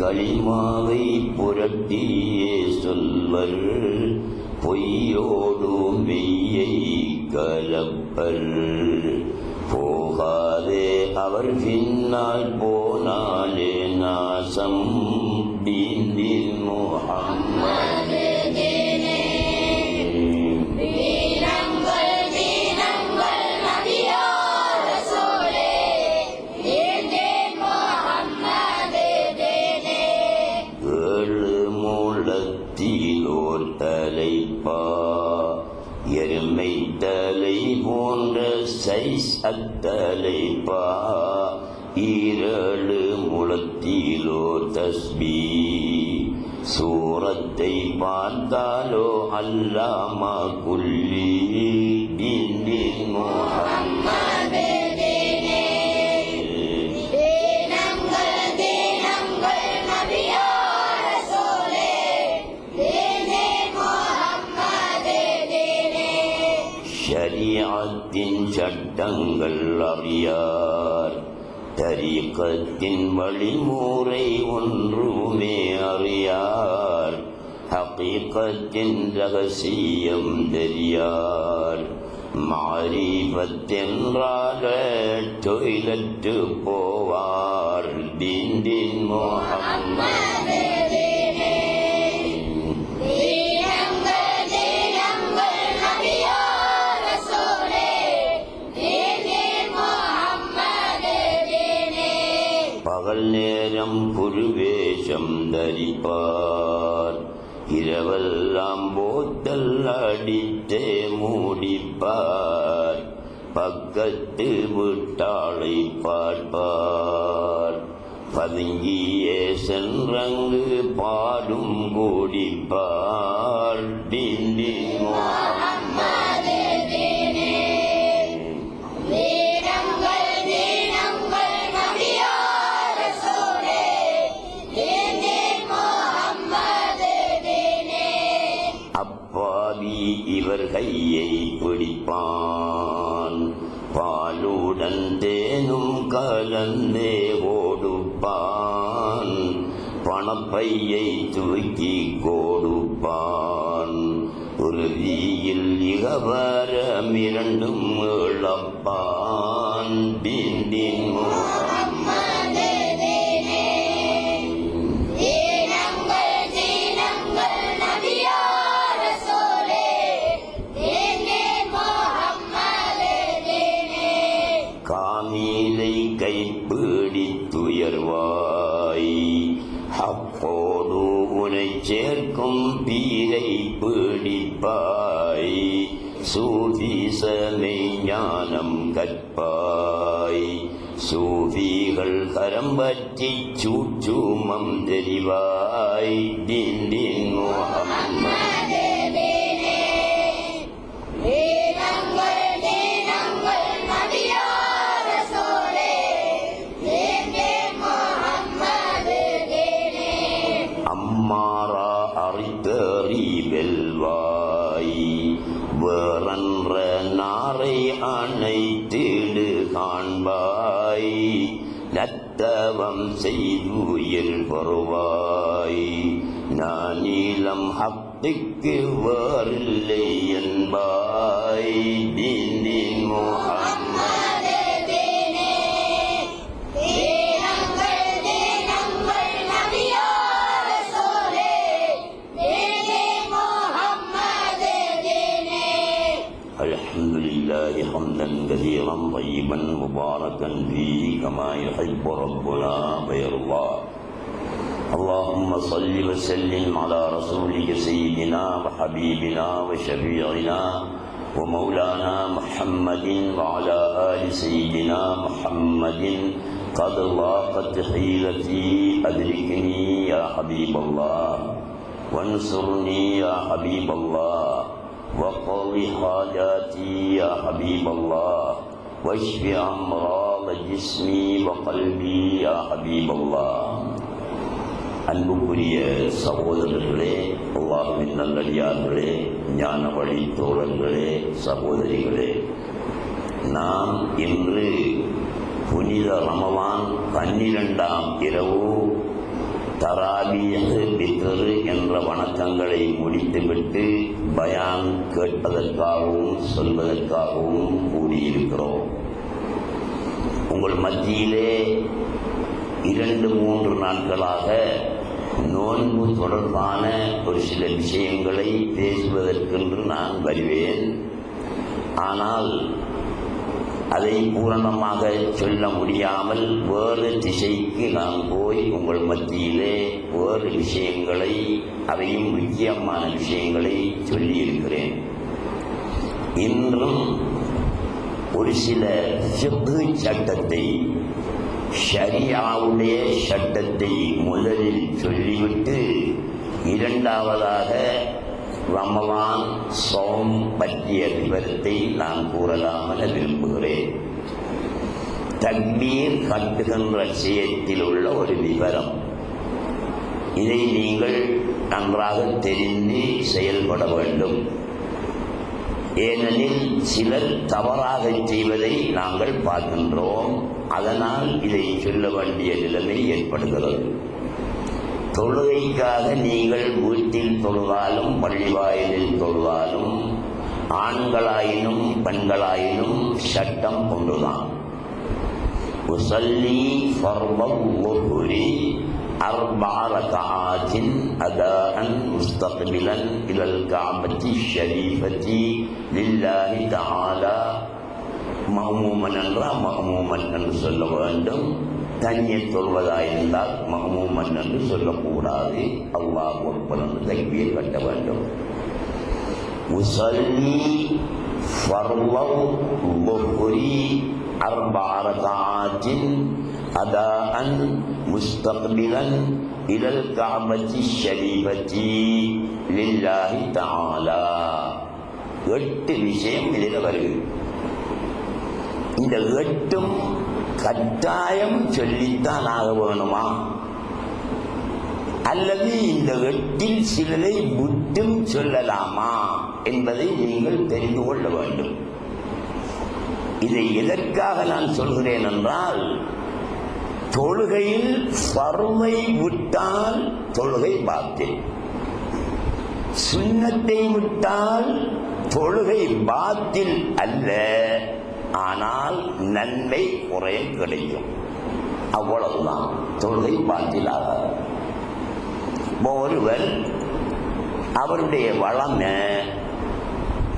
களிமாவை புரட்டியே சொல்வர் பொய்யோடும் மெய்யை கலப்பர் போகாதே அவர் பின்னால் போனாலே நாசம் தீனில் முஹம்மது தலைப்பா எருமை தலை போன்ற சைஸ் அத்தலைப்பா ஈரழு முளத்திலோ தஸ்பீ சூரத்தை பார்த்தாலோ அல்லாமா குல்லி தீனில் முஹம்மது ஷரீஅத்தின் சட்டங்கள் அறியார் தரீகத்தின் வழிமுறை ஒன்றுமே அறியார் ஹகீகத்தின் ரகசியம் தெரியார் மாரிஃபத்தென்றால டொய்லெட்டு போவார் தீனில் முஹம்மது பகல் நேரம் புருவேஷம் தரிப்பார் இரவெல்லாம் போத்தல் அடித்தே மூடிப்பார் பக்கத்து விட்டாளை பார்ப்பார் பதுங்கியே சென்றங்கு பாடும் கூடிப்பார் தீனில் முஹம்மது அப்பாவி இவர் கையை பிடிப்பான் பாலுடன் தேனும் கலந்தே ஓடுப்பான் பணப்பையை தூக்கி கொடுப்பான் உறுதியில் இகவரம் இரண்டும் இழப்பான் தீனில் முஹம்மது காமிலை கைப்பிடித்துயர்வாய் அப்போது உனை சேர்க்கும் பீரை பிடிப்பாய் சூஃபிசமை ஞானம் கற்பாய் சூஃபிகள் கரம் பற்றி சூட்சுமம் தெரிவாய் தீனில் முஹம்மது அம்மாரா அறித்தறி வெல்வாய் வேறன்ற நாரை அணைத்திடு காண்பாய் நத்தவம் செய்துயிர் பெறுவாய் நானிலம் ஹக்குக்கு வேறில்லை என்பாய் தீனில் முஹம்மது مباركا فيه كما يحب ربنا ويرضى. اللهم صل وسلم على رسولك سيدنا وحبيبنا وشفيعنا ومولانا محمد وعلى آل سيدنا محمد. قد ضاقت حيلتي أدركني يا حبيب الله وانصرني يا حبيب الله وقض حاجاتي يا حبيب الله واشف أمراض جسمي وقلبي يا حبيب الله. அன்புக்குரிய சகோதரர்களே, அல்லாஹ்வின் நல்லடியார்களே, ஞான வழி தோழர்களே, சகோதரிகளே, நாம் இன்று புனித ரமலான் 12ஆம் இரவு தராபீஹ் வித்ர் என்ற வணக்கங்களை முடித்துவிட்டு பயான் கேட்பதற்காகவும் சொல்வதற்காகவும் கூடியிருக்கிறோம். உங்கள் மத்தியிலே 2-3 நாட்களாக நோன்பு தொடர்பான ஒரு சில விஷயங்களை பேசுவதற்கென்று நான் வருவேன். ஆனால் அதை பூரணமாக சொல்ல முடியாமல் வேறு திசைக்கு நான் போய் உங்கள் மத்தியிலே வேறு விஷயங்களை, அவையும் முக்கியமான விஷயங்களை சொல்லியிருக்கிறேன். இன்றும் ஒரு சில ஃபிக்ஹ் சட்டத்தை, ஷரியாவுடைய சட்டத்தை முதலில் சொல்லிவிட்டு இரண்டாவதாக ரமலான் சௌம் பற்றிய விவரத்தை நான் கூறலாம் என விரும்புகிறேன். தக்பீர் கட்டுகின்ற விஷயத்தில் உள்ள ஒரு விவரம். இதை நீங்கள் நன்றாக தெரிந்து செயல்பட வேண்டும். ஏனெனில் சிலர் தவறாக செய்வதை நாங்கள் பார்க்கின்றோம். அதனால் இதை சொல்ல வேண்டிய நிலைமை ஏற்படுகிறது. தொழுகைக்காக நீங்கள் வீட்டில் தொழுதாலும் பள்ளிவாயிலில் தொழுதாலும் ஆண்களாயினும் பெண்களாயினும் சட்டம் கொண்டுதான். உஸல்லி ஃபர்தல் ளுஹ்ரி 4 ரக்அாத்தின் அதாஅன் முஸ்தக்பிலன் இலல் கஅபத்தி ஷரீஃபத்தி லில்லாஹி தஆலா. மஹ்மூமன் என்றால் மஹ்மூமன் என்று சொல்ல வேண்டும். தனியத் சொல்வதாயிருந்தால் மஹ்மூமன் என்று சொல்லக்கூடாது. அல்லாஹ் அக்பர் என்று தக்பீர் கட்ட வேண்டும். உஸல்லி ஃபர்தல் ளுஹ்ரி 4 ரக்அாத்தின் அதாஅன் முஸ்தக்பிலன் இலல் கஅபத்தி ஷரீஃபத்தி லில்லாஹி தஆலா. 8 விஷயம் இதில் வருகிறது. இந்த 8ம் கட்டாயம் சொல்லித்தான் ஆக வேணுமா, அல்லது இந்த 8இல் சிலரை விட்டும் சொல்லலாமா என்பதை நீங்கள் தெரிந்து கொள்ள வேண்டும். இதை எதற்காக நான் சொல்கிறேன் என்றால், தொழுகையில் ஃபர்தை விட்டால் தொழுகை பாத்தில், சுன்னத்தை விட்டால் தொழுகை பாத்தில் அல்ல, ஆனால் நன்மை குறைய கிடைக்கும். அவ்வளவுதான், தொழுகை பாத்திலாக. ஒருவர் அவருடைய வளமை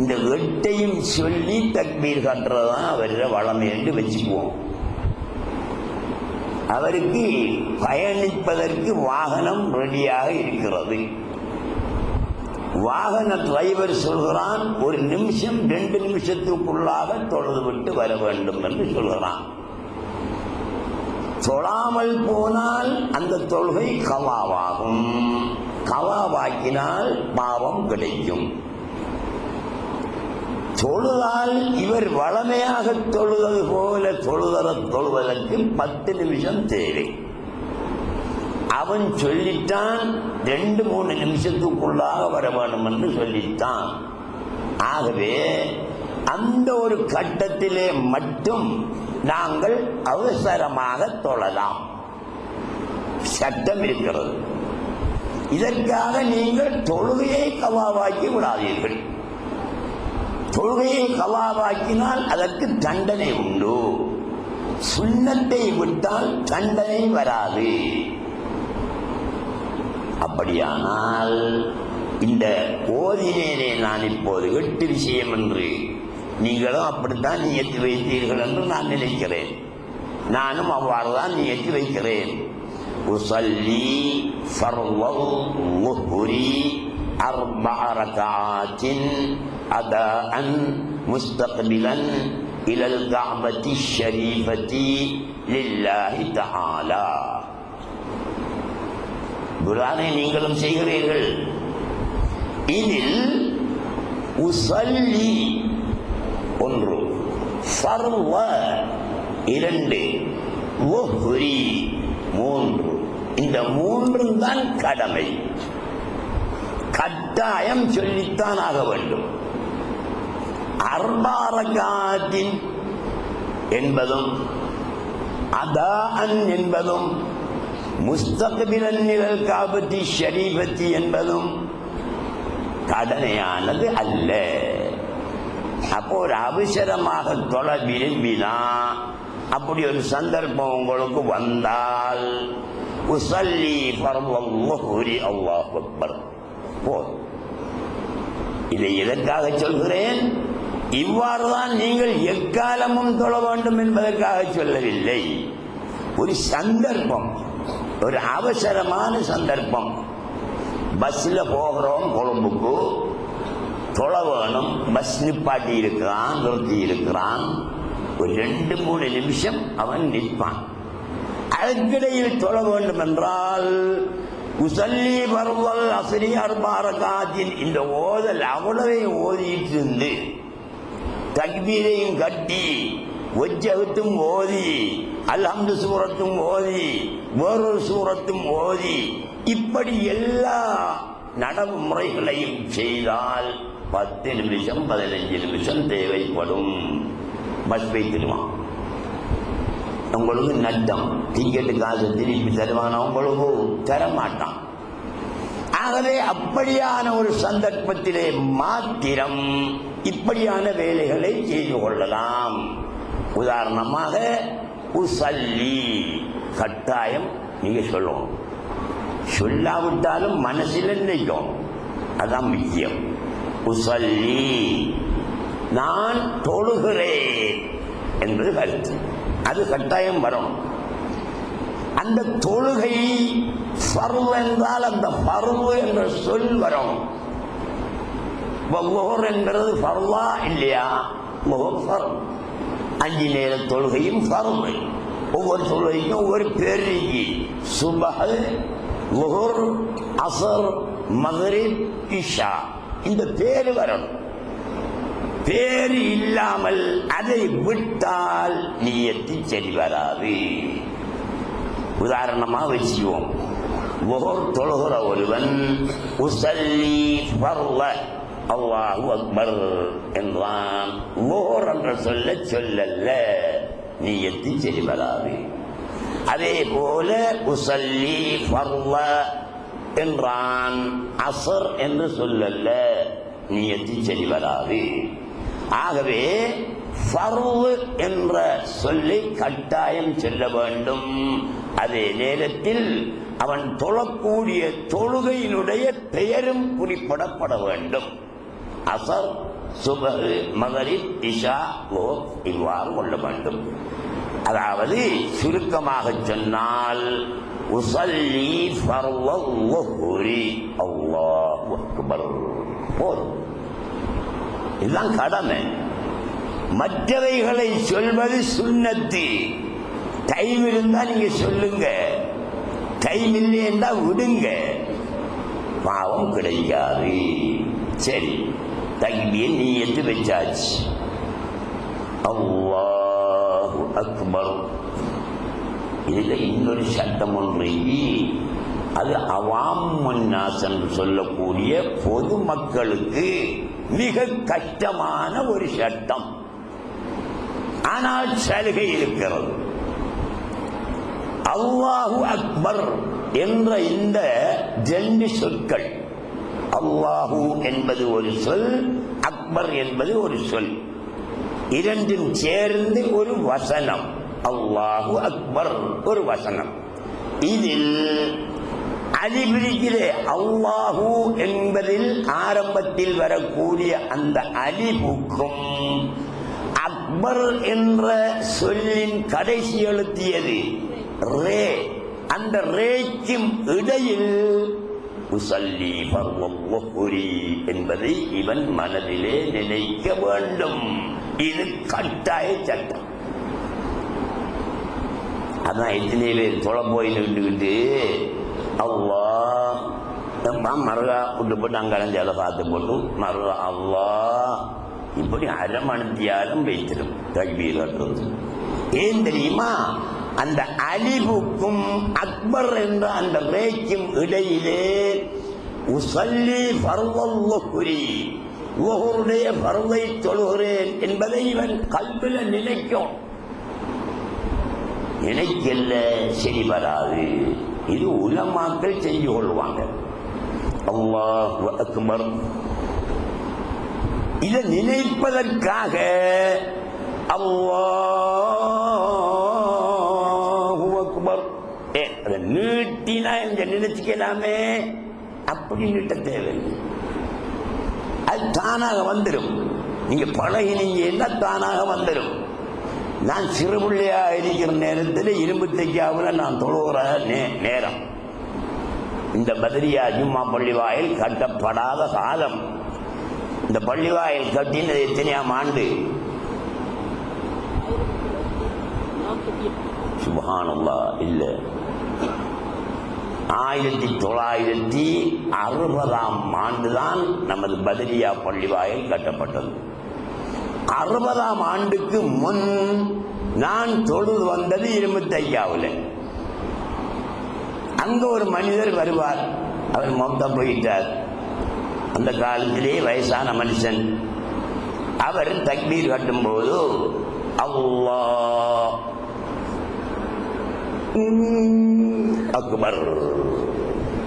இந்த 8ஐயும் சொல்லி தக்பீர் கட்டுறதுதான் அவருடைய வளமை என்று வச்சுக்குவோம். அவருக்கு பயணிப்பதற்கு வாகனம் ரெடியாக இருக்கிறது. வாகன டிரைவர் சொல்கிறான், 1 நிமிஷம் 2 நிமிஷத்துக்குள்ளாக தொழுது விட்டு வர வேண்டும் என்று சொல்கிறான். தொழாமல் போனால் அந்த தொழுகை கவாவாகும். கவாவாக்கினால் பாவம் கிடைக்கும். தொழுதால் இவர் வளமையாக தொழுவது போல தொழுவதற்கு 10 நிமிஷம் தேவை. அவன் சொல்லிட்டான் 2-3 நிமிஷத்துக்குள்ளாக வர வேண்டும் என்று சொல்லித்தான். ஆகவே அந்த ஒரு கட்டத்திலே மட்டும் நாங்கள் அவசரமாக தொழலாம், சட்டம் இருக்கிறது. இதற்காக நீங்கள் தொழுகையை கவாவாக்கி விடாதீர்கள். தொழுகையை கவாவாக்கினால் அதற்கு தண்டனை உண்டு. சுன்னத்தை விட்டால் தண்டனை வராது. அப்படியானால் இந்த ஓதினேனே நான் இப்போது 8 விஷயம் என்று நீங்களும் அப்படித்தான் நியத்து வைத்தீர்கள் என்று நான் நினைக்கிறேன். நானும் அவ்வாறுதான் நியத்து வைக்கிறேன். உஸல்லி ஃபர்ளல் ளுஹ்ரி 4 ரக்அத்தின் அதாஅன் முஸ்தக்பிலன் இலல் கஅபத்தி ஷரீஃபத்தி லில்லாஹி தஆலா. குர்ஆனை நீங்களும் செய்கிறீர்கள். இதில் உஸல்லி 1, ஃபர்ள 2, ளுஹ்ரி 3. இந்த 3 தான் கடமை, கட்டாயம் சொல்லித்தான் ஆக வேண்டும். 4 ரக்அத்தின் என்பதும் அதாஅன் என்பதும் முஸ்தக்பிலன் இலல் கஅபத்தி ஷரீஃபத்தி என்பதும் கடமையானது அல்ல. அப்போ ஒரு அவசரமாக தொழ விரும்பினா, அப்படி ஒரு சந்தர்ப்பம் உங்களுக்கு வந்தால் உஸல்லி ஃபர்ளல் ளுஹ்ரி அல்லாஹு அக்பர் போதும். இதை எதற்காக சொல்கிறேன்? இவ்வாறுதான் நீங்கள் எக்காலமும் தொழ வேண்டும் என்பதற்காக சொல்லவில்லை. ஒரு சந்தர்ப்பம், ஒரு அவசரமான சந்தர்ப்பம். பஸ்ல போகிறோம், கொழும்புக்கு தொழ வேணும். பஸ் நிப்பாட்டி இருக்கிறான், நிறுத்தி இருக்கிறான். ஒரு 2-3 நிமிஷம் அவன் நிற்பான். அதற்கிடையில் தொழ வேண்டும் என்றால் உஸல்லி ஃபர்ளல் அஸ்ரி 4 ரக்அத்தின் இந்த ஓதல் அவ்வளவே ஓதிட்டு இருந்து தக்பீரையும் கட்டி வஜ்ஜஹத்தும் ஓதி அல்ஹம்து சூரத்தும் ஓதி வேறொரு சூரத்தும் ஓதி இப்படி எல்லா நடைமுறைகளையும் செய்தால் 10 நிமிஷம் 15 நிமிஷம் தேவைப்படும். பஸ் வைத்திருவான். உங்களுக்கு நட்டம். டிக்கெட்டு காசு திருப்பி தருவான், உங்களுக்கு தரமாட்டான். ஆகவே அப்படியான ஒரு சந்தர்ப்பத்திலே மாத்திரம் இப்படியான வேலைகளை செய்து கொள்ளலாம். உதாரணமாக உஸல்லி கட்டாயம் நீங்க சொல்லணும். சொல்லாவிட்டாலும் மனசில் நினைக்கும், அதான் முக்கியம். உஸல்லி நான் தொழுகிறேன் என்பது கருத்து. அது கட்டாயம் வரும். அந்த தொழுகை ஃபர்து என்றால் அந்த ஃபர்து என்ற சொல் வரும். லுஹர் என்கிறது ஃபர்தா இல்லையா? லுஹர் ஃபர்து. 5 நேர தொழுகையும் ஃபர்து. ஒவ்வொரு தொழுகைக்கும் ஒவ்வொரு பேர் இருக்கு. சுபஹ், லுஹர், அஸ்ர், மக்ரிப், இஷா. இந்த பேரு வரணும். பேரு இல்லாமல் அதை விட்டால் நியத்து சரி வராது. உதாரணமா வச்சுக்குவோம். லுஹர் தொழுகிற ஒருவன் உஸல்லி ஃபர்ள அல்லாஹு அக்பர் என்றான். லுஹர் என்ற சொல்லல்ல, நியத்து சரி வராது. அதே போல உஸல்லி ஃபர்ள என்றான், அஸ்ர் என்று சொல்லல்ல, நியத்து சரி வராது. ஆகவே ஃபர்து என்ற சொல்லை கட்டாயம் சொல்ல வேண்டும். அதே நேரத்தில் அவன் தொழக்கூடிய தொழுகையினுடைய பெயரும் குறிப்பிடப்பட வேண்டும். அஸர், சுபஹ், மக்ரிப், இஷா, லுஹர் இவ்வாறு கொள்ள வேண்டும். அதாவது சுருக்கமாக சொன்னால் உஸல்லி ஃபர்ளல் ளுஹ்ரி அல்லாஹு அக்பர் போதும். இதுதான் கடமை. மற்றவைகளை சொல்வது சுன்னத்து. டைம் இருந்தா நீங்க சொல்லுங்க, டைம் இல்லை என்றா விடுங்க, பாவம் கிடைக்காது. சரி, தக்பீர் நியத்து வச்சாச்சு. அல்லாஹு அக்பர். இதுல இன்னொரு சட்டம் ஒன்று, அது அவாமுன் நாஸ் என்று சொல்லக்கூடிய பொதுமக்களுக்கு மிக கஷ்டமான ஒரு சட்டம். ஆனால் சலுகை இருக்கிறது. அல்லாஹு அக்பர் என்ற இந்த 2 சொற்கள், அல்லாஹு என்பது ஒரு சொல், அக்பர் என்பது ஒரு சொல், இரண்டும் சேர்ந்து ஒரு வசனம். அல்லாஹு அக்பர் ஒரு வசனம். இதில் அலிபிரிக்கிறே அல்லாஹு என்பதில் ஆரம்பத்தில் வரக்கூடிய அந்த அலிபுக்கும் அக்பர் என்ற சொல்லின் கடைசி எழுத்தியது ரே. அந்த ரேக்கும் இடையில் உசல்லி பர்வல்லி என்பதை இவன் மனதிலே நினைக்க வேண்டும். இது கட்டாய சட்டம். அதான் எத்தனை பேர் தொலை போய் நின்றுக்கிட்டு அல்லாஹ் மருகா விட்டு போட்டு அங்கடைஞ்சால பார்த்து போட்டும் மருகா அல்லாஹ் இப்படி அரமணித்தியாலும் வைத்திடும் தக்பீர் கட்டுறது. ஏன் தெரியுமா? அந்த அலிபுக்கும் அக்பர் என்ற அந்த ரேக்கும் இடையிலே உசல்லி பர்வல்லி ஒவ்வொருடைய பருவை தொழுகிறேன் என்பதை இவன் கல்வில நினைக்கும். நினைக்கல சரி வராது. இது உலமாக்கள் செஞ்சு கொள்வாங்க. அல்லாஹு அக்பர் இதை நினைப்பதற்காக அல்லாஹு அக்பர் அதை நீட்டினா இந்த நினைச்சுக்கலாமே, அப்படி நீட்ட தேவையில்லை. அது தானாக வந்துடும். நீங்க பழகினீங்கன்னா தானாக வந்துடும். நான் சிறுபிள்ளையா இருக்கிற நேரத்தில் இரும்பு தைக்காவில் நான் தொழுகிற நேரம் இந்த பத்ரியா ஜும்மா பள்ளிவாயில் கட்டப்படாத காலம். இந்த பள்ளிவாயில் கட்டினது எத்தனையாம் ஆண்டு? சுப்ஹானல்லாஹ், இல்ல 1960ஆம் ஆண்டுதான் நமது பத்ரியா பள்ளிவாயில் கட்டப்பட்டது. 60ஆம் ஆண்டுக்கு முன் நான் தொழுது வந்தது இரும்பு தைக்காவில். அங்க ஒரு மனிதர் வருவார். அவர் மௌத்தா போயிட்டார். அந்த காலத்திலே வயசான மனுஷன். அவர் தக்பீர் கட்டும் போது அல்லாஹ் அக்பர்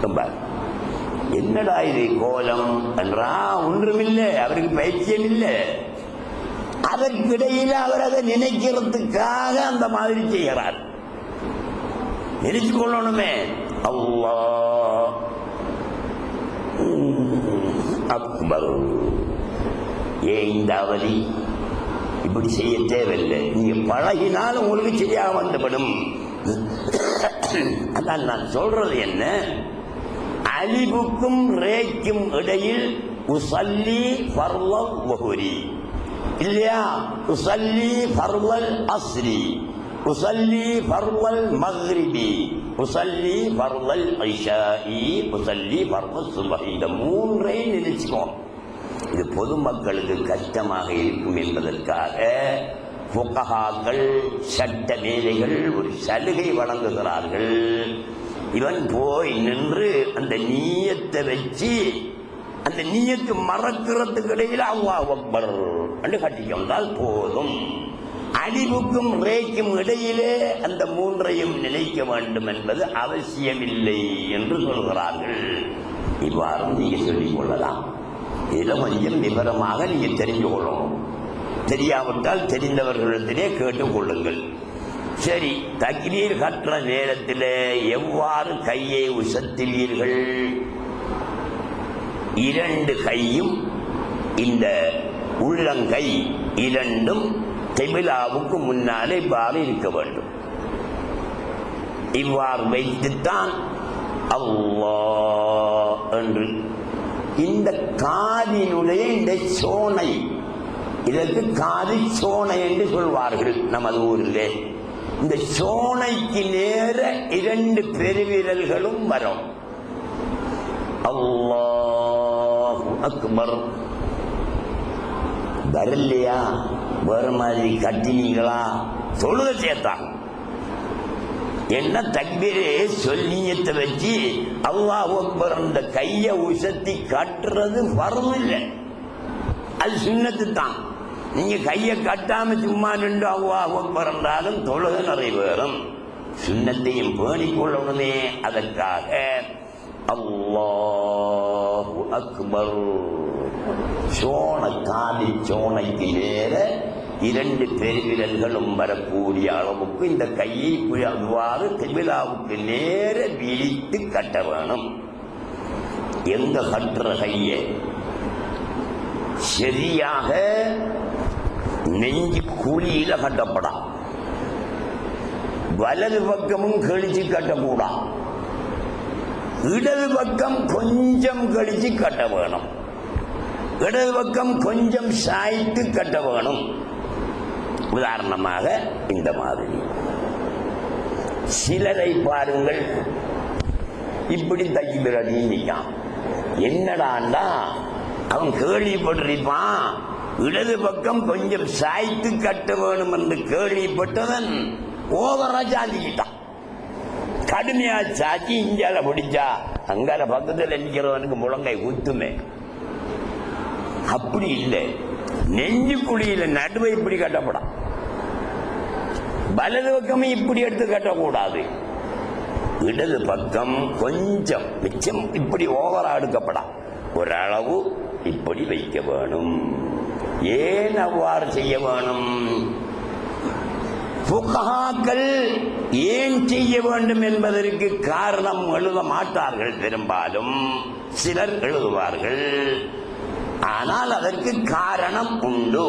என்பார். என்னடா இது கோலம் என்றா ஒன்றுமில்லை, அவருக்கு பைத்தியம் இல்லை. அதற்கிடையில் அவர் அதை நினைக்கிறதுக்காக அந்த மாதிரி செய்கிறார். நினைச்சு கொள்ளணுமே. அல்லாஹ் அக்பர். ஏன் இந்த அவதி? இப்படி செய்ய தேவையில்லை. நீங்க பழகினால் உங்களுக்கு சரியா வந்துவிடும். அதான் நான் சொல்றது என்ன, அலிபுக்கும் ரேக்கும் இடையில் உசல்லி ஃபர்லல் வஹுரி இல்லையா, உசல்லி ஃபர்லல் அஸ்ரி, உசல்லி ஃபர்லல் மக்ரிபி, உசல்லி ஃபர்லல் இஷாஇ, உசல்லி ஃபர்லல் சுபஹி. இந்த மூன்றையும் நினைச்சுக்கோ. இது பொதுமக்களுக்கு கஷ்டமாக இருக்கும் என்பதற்காக ஃபுகஹாக்கள் சட்ட மேதைகள் ஒரு சலுகை வழங்குகிறார்கள். இவன் போய் நின்று அந்த நீயத்தை வச்சு அந்த நீயத்து மறக்கிறதுக்கு இடையில் அல்லாஹ் அக்பர் என்று கட்டிக்கொண்டால் போதும். அலிபுக்கும் ரேக்கும் இடையிலே அந்த மூன்றையும் நினைக்க வேண்டும் என்பது அவசியமில்லை என்று சொல்கிறார்கள். இவ்வாறு நீங்க சொல்லிக் கொள்ளலாம். இதில் கொஞ்சம் விவரமாக நீங்க தெரிந்து கொள்ளணும். தெரியாவிட்டால் தெரிந்தவர்களிடத்திலே கேட்டுக் கொள்ளுங்கள். சரி, தக்பீர் கற்ற நேரத்தில் எவ்வாறு கையை உசத்துவீர்கள்? இரண்டு கையும் இந்த உள்ளங்கை இரண்டும் கிபிலாவுக்கு முன்னாலே இவ்வாறு இருக்க வேண்டும். இவ்வாறு வைத்துத்தான் அல்லாஹ் என்று இந்த காதினுடைய இந்த சோனை, இதற்கு காது சோனை என்று சொல்வார்கள் நமது ஊரிலே. இந்த சோனைக்கு நேர இரண்டு பெருவிரல்களும் வரும். அல்லாஹு அக்பர் வரலையா? வேற மாதிரி கட்டினீங்களா? சொல்லுத சேர்த்தான். என்ன தக்பீரே சொல்லியத்தை வச்சு அல்லாஹு அக்பர் அந்த கையை உசத்தி கட்டுறது வரவும் இல்லை. அது சுன்னத்து தான். நீங்க கையை கட்டாம சும்மா நின்று அல்லாஹு அக்பர் என்றாலும் தொழுகை நிறைவேறும். சுன்னத்தையும் பேணிக்கொள்ளணுமே. அதற்காக அல்லாஹு அக்பர் சோன காதி சோனைக்கு நேர இரண்டு பெருவிரல்களும் வரக்கூடிய அளவுக்கு இந்த கையை அவ்வாறு கிபிலாவுக்கு நேர விரித்து கட்ட வேணும். எங்க கட்டுற கையை சரியாக நெஞ்சு குழியில கட்டப்படாம். வலது பக்கமும் கழிச்சு கட்டக்கூடாது. இடது பக்கம் கொஞ்சம் கழிச்சு கட்ட வேணும். இடது பக்கம் கொஞ்சம் சாய்த்து கட்ட வேணும். உதாரணமாக இந்த மாதிரி சிலரை பாருங்கள், இப்படி தக்கிபிரடி நிற்கான். என்னடாண்டா அவன் கேள்விப்பட்டிருப்பான், இடது பக்கம் கொஞ்சம் சாய்த்து கட்ட வேணும் என்று கேள்விப்பட்டவன் ஓவரா சாந்திக்கிட்டான். கடுமையா சாச்சி இஞ்சால பிடிச்சா அங்கால பக்கத்தில் நிற்கிறவனுக்கு முழங்கை குத்துமே. அப்படி இல்லை, நெஞ்சு குழியில நடுவை இப்படி கட்டப்படாம். வலது பக்கமே இப்படி எடுத்து கட்டக்கூடாது. இடது பக்கம் கொஞ்சம் மிச்சம் இப்படி ஓவரா எடுக்கப்படாம். ஓரளவு இப்படி வைக்க வேணும். ஏன் அவ்வாறு செய்ய வேணும்? ஃபுகஹாக்கள் ஏன் செய்ய வேண்டும் என்பதற்கு காரணம் எழுத மாட்டார்கள். பெரும்பாலும் சிலர் எழுதுவார்கள். ஆனால் அதற்கு காரணம் உண்டு.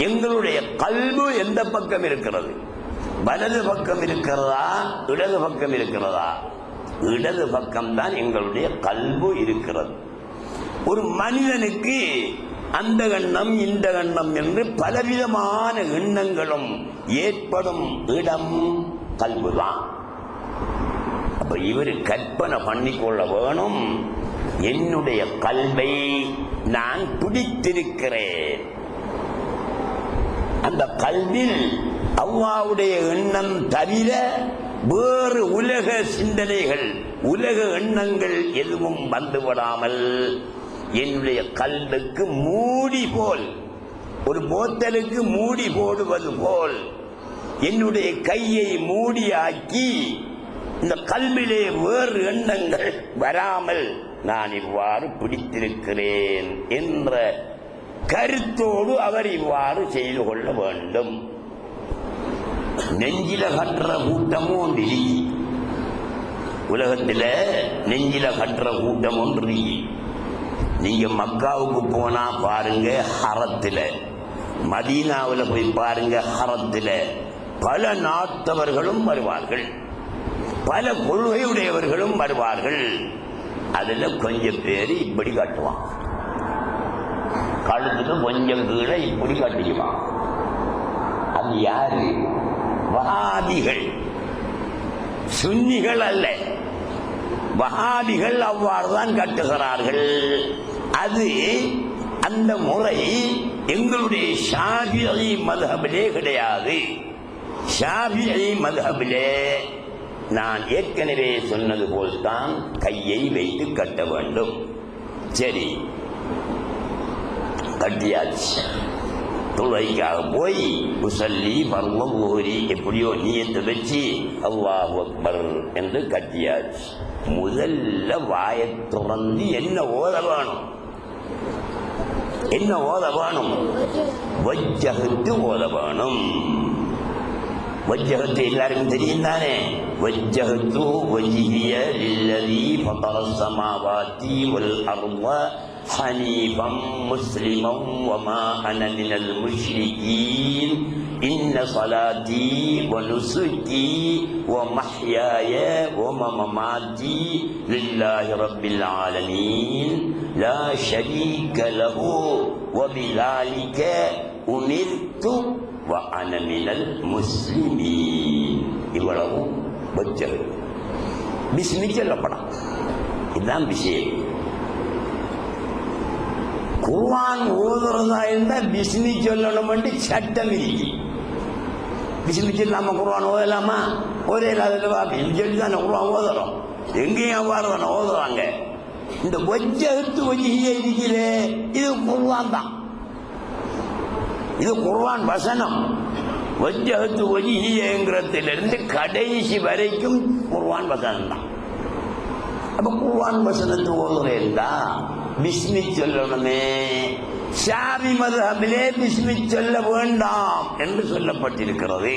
எங்களுடைய கல்பு எந்த பக்கம் இருக்கிறது? வலது பக்கம் இருக்கிறதா, இடது பக்கம் இருக்கிறதா? இடது பக்கம் தான் எங்களுடைய கல்பு இருக்கிறது. ஒரு மனிதனுக்கு அந்த எண்ணம் இந்த எண்ணம் என்று பலவிதமான எண்ணங்களும் ஏற்படும் இடம் கல்புதான். அப்ப இவர் கற்பனை பண்ணிக்கொள்ள வேணும், என்னுடைய கல்வை நான் பிடித்திருக்கிறேன். அந்த கல்வில் அல்லாஹ்வுடைய எண்ணம் தவிர வேறு உலக சிந்தனைகள், உலக எண்ணங்கள் எதுவும் வந்துவிடாமல் என்னுடைய கல்வுக்கு மூடி போல், ஒரு போத்தலுக்கு மூடி போடுவது போல் என்னுடைய கையை மூடியாக்கி இந்த கல்விலே வேறு எண்ணங்கள் வராமல் நான் இவ்வாறு பிடித்திருக்கிறேன் என்ற கருத்தோடு அவர் இவ்வாறு செய்து கொள்ள வேண்டும். நெஞ்சில கட்டுற கூட்டமும் ஒன்று, உலகத்தில் நெஞ்சில கட்டுற கூட்டம் ஒன்று. நீங்க மக்காவுக்கு போனா பாருங்க, ஹரத்தில், மதீனாவில் போய் பாருங்க, ஹரத்தில் பல நாட்டவர்களும் வருவார்கள், பல கொள்கையுடையவர்களும் வருவார்கள். அதுல கொஞ்சம் பேர் இப்படி காட்டுவான், கழுத்துக்கு கொஞ்சம் கீழே இப்படி காட்டிக்குவான். அது யாரு? வஹாபிகள், சுன்னிகள் அல்ல. வஹாபிகள் அவ்வாறுதான் கட்டுகிறார்கள். அது அந்த முறை எங்களுடைய ஷாஃபிஈ மذஹபிலே கிடையாது. ஷாஃபிஈ மذஹபிலே நான் ஏற்கனவே சொன்னது போல்தான் கையை வைத்து கட்ட வேண்டும். சரி, கட்டியாச்சு. தொழுகைக்காக போய் முசல்லி பர்வம் ஓரி எப்படியோ நியத்து வச்சு அல்லாஹு அக்பர் என்று கட்டியாச்சு. முதல்ல வாயை துறந்து என்ன ஓத வேணும்? என்ன ஓத வேணும்? வஜ்ஜஹத்து ஓத வேணும். வஜ்ஜஹத்து எல்லாருக்கும் தெரியும் தானே? வஜ்ஜஹத்து வஜ்ஹிய லில்லதி ஃபதர ஸமாவாதி வல் அர்த ஹனீஃபம் முஸ்லிமம் வமா அன மினல் முஷ்ரிகீன் இன்ன ஸலாத்தி வ நுஸுகி வ மஹ்யாய வ மமாத்தி லில்லாஹி ரப்பில் ஆலமீன் லா ஷரீக லஹு வ பிதாலிக உமிர்து வ அன மினல் முஸ்லிமீன். இவ்வளவு வஜ்ஜஹத். பிஸ்மி சொல்லப்படும். இதுதான் விஷயம். குர்ஆன் ஓதுறதா இருந்தால் பிஸ்மி சொல்லணும் என்று சட்டம் இருக்கு. பிஸ்மி சொல்லாம குர்ஆன் ஓதலாமா? ஓதலாதல்லவா? பிஸ்மி சொல்லி தானே குர்ஆன் ஓதுறோம். எங்கேயும் அவ்வாறு தானே ஓதுறாங்க. இந்த வஜ்ஜஹத்து வஜ்ஹிய இருக்கிறே, இது குர்ஆன் தான். இது குர்ஆன் வசனம். வஜ்ஜஹத்து வஜ்ஹியங்கிறதிலிருந்து கடைசி வரைக்கும் குர்ஆன் வசனம் தான். அப்ப குர்ஆன் வசனத்தை ஓதுறேன்டா பிஸ்மி சொல்லணுமே. ஷாஃபி மذஹபிலே பிஸ்மி சொல்ல வேண்டாம் என்று சொல்லப்பட்டிருக்கிறது.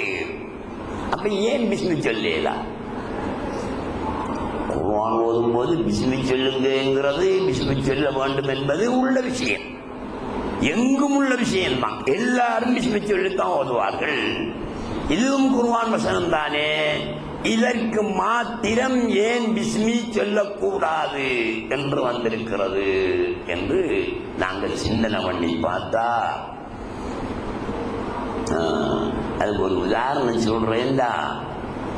அப்ப ஏன் பிஸ்மி சொல்லல? குர்ஆன் ஓதும் போது பிஸ்மி சொல்லுங்கிறது, பிஸ்மி சொல்ல வேண்டும் என்பது உள்ள விஷயம். எங்கும் உள்ள விஷயம்தான். எல்லாரும் பிஸ்மி சொல்லித்தான் ஓதுவார்கள். இதுவும் குர்ஆன் வசனம் தானே. இதற்கு மாத்திரம் ஏன் பிஸ்மி சொல்லக்கூடாது என்று வந்திருக்கிறது என்று நாங்கள் சிந்தனை பண்ணி பார்த்தா, அதுக்கு ஒரு உதாரணம் சொல்றேன்டா.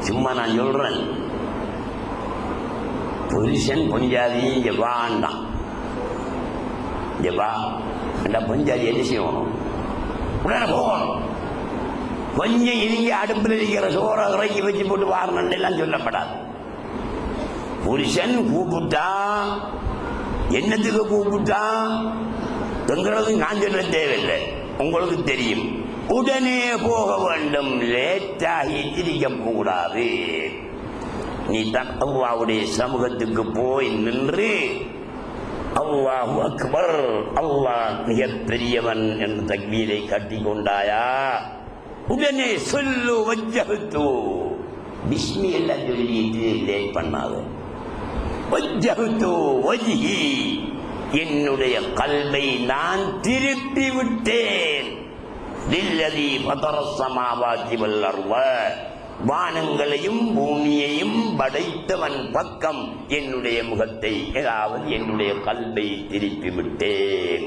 சும்மா நான் சொல்றேன். புருஷன் பொஞ்சாதியும் இங்க வாண்டான். இங்க வா அந்த பொஞ்சாதி என்ன செய்யணும்? உடனே போகணும். கொஞ்சம் இறங்கி அடுப்பில் இருக்கிற சோறை இறக்கி வச்சு போட்டு வாரணும் எல்லாம் சொல்லப்படாது. புருஷன் கூப்பிட்டா என்னத்துக்கு கூப்பிட்டா எங்கிறது நான் சொல்ல தேவையில்லை, உங்களுக்கு தெரியும். உடனே போக வேண்டும், லேட்டாகி இருக்க கூடாது. நீ தான் அல்லாஹ்வுடைய சமூகத்துக்கு போய் நின்று அல்லாஹு அக்பர், அல்லாஹ் மிகப்பெரியவன் என்று தக்பீரை கட்டி கொண்டாயா, உடனே சொல்லு வஜ்ஜஹ்து, பிஸ்மி எல்லாம் சொல்லிட்டு லேட் பண்ணாது. வஜ்ஜஹ்து வஜ்ஹி, என்னுடைய கல்வை நான் திருப்பி விட்டேன். லில்லதி ஃபதரஸ் ஸமாவாதி வல் அர்த, வானங்களையும் பூமியையும் படைத்தவன் பக்கம் என்னுடைய முகத்தை, அதாவது என்னுடைய கல்வை திருப்பி விட்டேன்.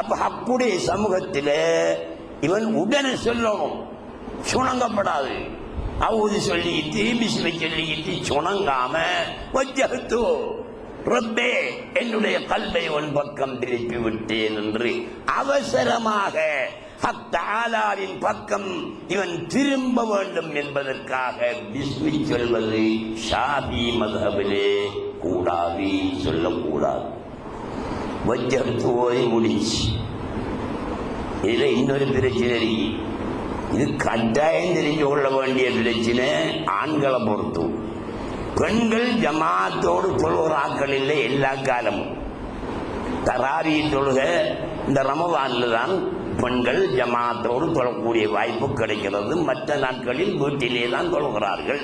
அப்ப ஹக்குடைய சமூகத்தில் இவன் உடனே சொல்லணும், சுணங்கப்படாது. அவுது சொல்லிக்கிட்டு பிஸ்மி சொல்லிக்கிட்டு சுணங்காம வஜ்ஜஹ்து ரப்பே, என்னுடைய கல்வை உன் பக்கம் திருப்பி விட்டேன் என்று அவசரமாக ஹக் தஆலாவின் பக்கம் இவன் திரும்ப வேண்டும் என்பதற்காக பிஸ்மி சொல்வது ஷாஃபி மذஹபிலே கூடாது, சொல்லக்கூடாது. வஜ்ஜஹ்து ஓதி முடிச்சு. இதுல இன்னொரு பிரச்சனை இருக்கு. இது கட்டாயம் தெரிஞ்சு கொள்ள வேண்டிய பிரச்சனை. ஆண்களை பொறுத்து பெண்கள் ஜமாத்தோடு தொழுகிறாக்கள் இல்லை எல்லா காலமும். தராவி தொழுக இந்த ரமலான்ல தான் பெண்கள் ஜமாத்தோடு தொழக்கூடிய வாய்ப்பு கிடைக்கிறது. மற்ற நாட்களில் வீட்டிலே தான் தொழுகிறார்கள்.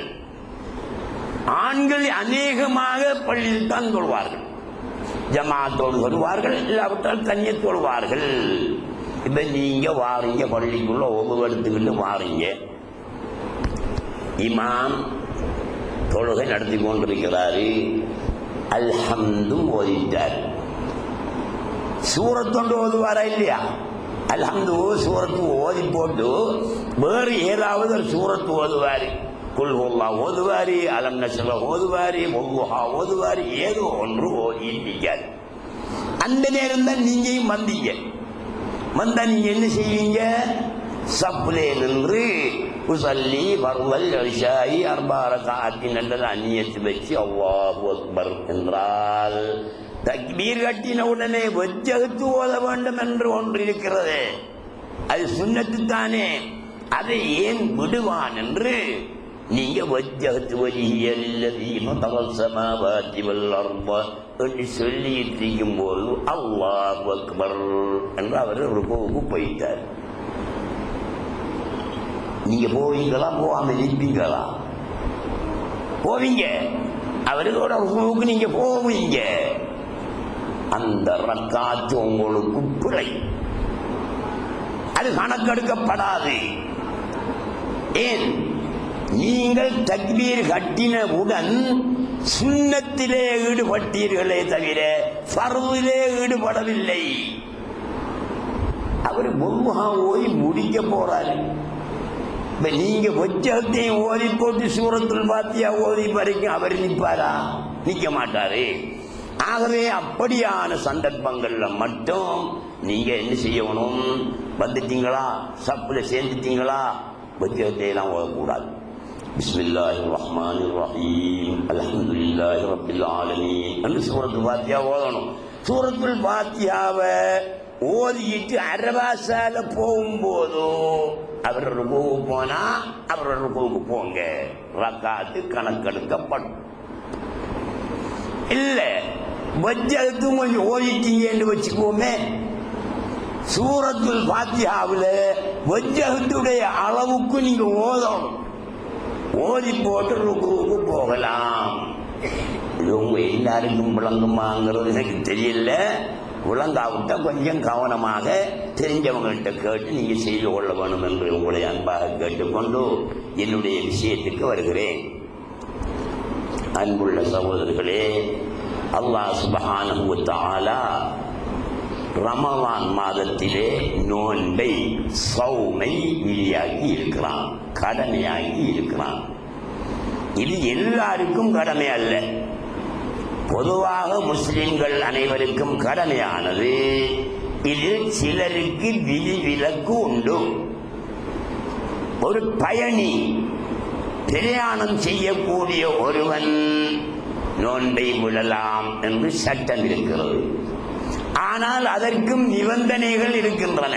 ஆண்கள் அநேகமாக பள்ளியில் தான் தொழுவார்கள், ஜமாத்தோடு தொழுவார்கள், இல்லாவிட்டால் தனியே தொழுவார்கள். இப்ப நீங்க வாரீங்க, பள்ளிக்குள்ள ஒவ்வொரு எடுத்துக்கிட்டு வாரீங்க. இமாம் தொழுகை நடத்தி கொண்டிருக்கிறாரு, அல்ஹம்து ஓதிட்டார். சூரத்தொண்டு ஓதுவாரா இல்லையா? அல்ஹம்து சூரத்து ஓதி போட்டு வேறு ஏதாவது ஒரு சூரத்து ஓதுவாரு. குல் ஹுவல்லாஹ் ஓதுவாரு, அலம் நஸ்ரா ஓதுவாரு, வல்லுஹா ஓதுவாரு, ஏதோ ஒன்று ஓதி இருக்காரு. அந்த நேரம் தான் நீங்களும் வந்தீங்க. வந்தா நீங்க என்ன செய்வீங்க? சப்லே நின்று உசல்லி ஃபர்தல் இஷாஇ அர்பா ரக்அத்தின் என்ற அநியத்து வச்சு அல்லாஹு அக்பர் என்றால் தக்பீர் கட்டின உடனே வஜ்ஜஹ்து ஓத வேண்டும் என்று ஒன்று இருக்கிறது. அது சுன்னத்து தானே, அதை ஏன் விடுவான் என்று நீங்க வஜ்ஜஹ்து வஜ்ஹிய லில்லதி ஃபதரஸ் ஸமாவாதி வல் அர்த என்று சொல்லிட்டு இருக்கும் போது அல்லாஹு அக்பர் என்று அவர் ருக்குவுக்கு போயிட்டார். நீங்க போவீங்களா? போகாம இருப்பீங்களா? போவீங்க. அவர்களோட ருக்குவுக்கு நீங்க போவீங்க. அந்த ரக்காத்து உங்களுக்கு பிழை, அது கணக்கெடுக்கப்படாது. ஏன்? நீங்கள் தக்பீர் கட்டினவுடன் சுன்னத்திலே ஈடுபட்டீர்களே தவிர ஃபர்திலே ஈடுபடவில்லை. அவர் முர்முகா ஓதி முடிக்க போறாரு. நீங்க வஜ்ஜஹ்தையும் ஓதி போட்டு சூரத்துல் ஃபாத்திஹா ஓதி வரைக்கும் அவர் நிற்பாரா? நிற்க மாட்டாரு. ஆகவே அப்படியான சந்தர்ப்பங்கள்ல மட்டும் நீங்க என்ன செய்யணும்? வந்துட்டீங்களா, சப்புல சேர்ந்துட்டீங்களா, வஜ்ஜஹ்தை எல்லாம் ஓதக்கூடாது. பிஸ்மில்லாஹிர் ரஹ்மானிர் ரஹீம் அல்ஹம்துலில்லாஹி ரப்பில் ஆலமீன் என்று சூரத்துல் ஃபாத்திஹா ஓதணும். சூரத்துல் ஃபாத்திஹாவை ஓதிட்டு அரவாசால போகும்போதோ அவர் ருக்குவுக்கு போனா அவர் ருக்குவுக்கு போங்க, ரக்காத்து கணக்கெடுக்கப்படும். இல்ல வஜ்ஜஹ்து கொஞ்சம் ஓதிட்டீங்கன்னு வச்சுக்கோமே, சூரத்துல் ஃபாத்திஹாவில் வஜ்ஜஹ்துடைய அளவுக்கு நீங்க ஓதணும். ஓதி போட்டு ருக்குவுக்கு போகலாம். இது உங்க எல்லாருக்கும் விளங்குமாங்கிறது எனக்கு தெரியல. விளங்காவிட்ட கொஞ்சம் கவனமாக தெரிஞ்சவங்கள்ட்ட கேட்டு நீங்க செய்து கொள்ள வேண்டும் என்று உங்களை அன்பாக கேட்டுக்கொண்டு என்னுடைய விஷயத்துக்கு வருகிறேன். அன்புள்ள சகோதரர்களே, அல்லாஹ் சுப்ஹானஹு வ தஆலா ரமலான் மாதத்திலே நோன்பை சௌமை விதியாக்கி இருக்கிறான், கடமையாக்கி இருக்கிறான். இது எல்லாருக்கும் கடமை அல்ல, பொதுவாக முஸ்லிம்கள் அனைவருக்கும் கடமையானது. இதில் சிலருக்கு விதிவிலக்கு உண்டு. ஒரு பயணி பிரயாணம் செய்யக்கூடிய ஒருவன் நோன்பை விடலாம் என்று சட்டம் இருக்கிறது. ஆனால் அதற்கும் நிபந்தனைகள் இருக்கின்றன.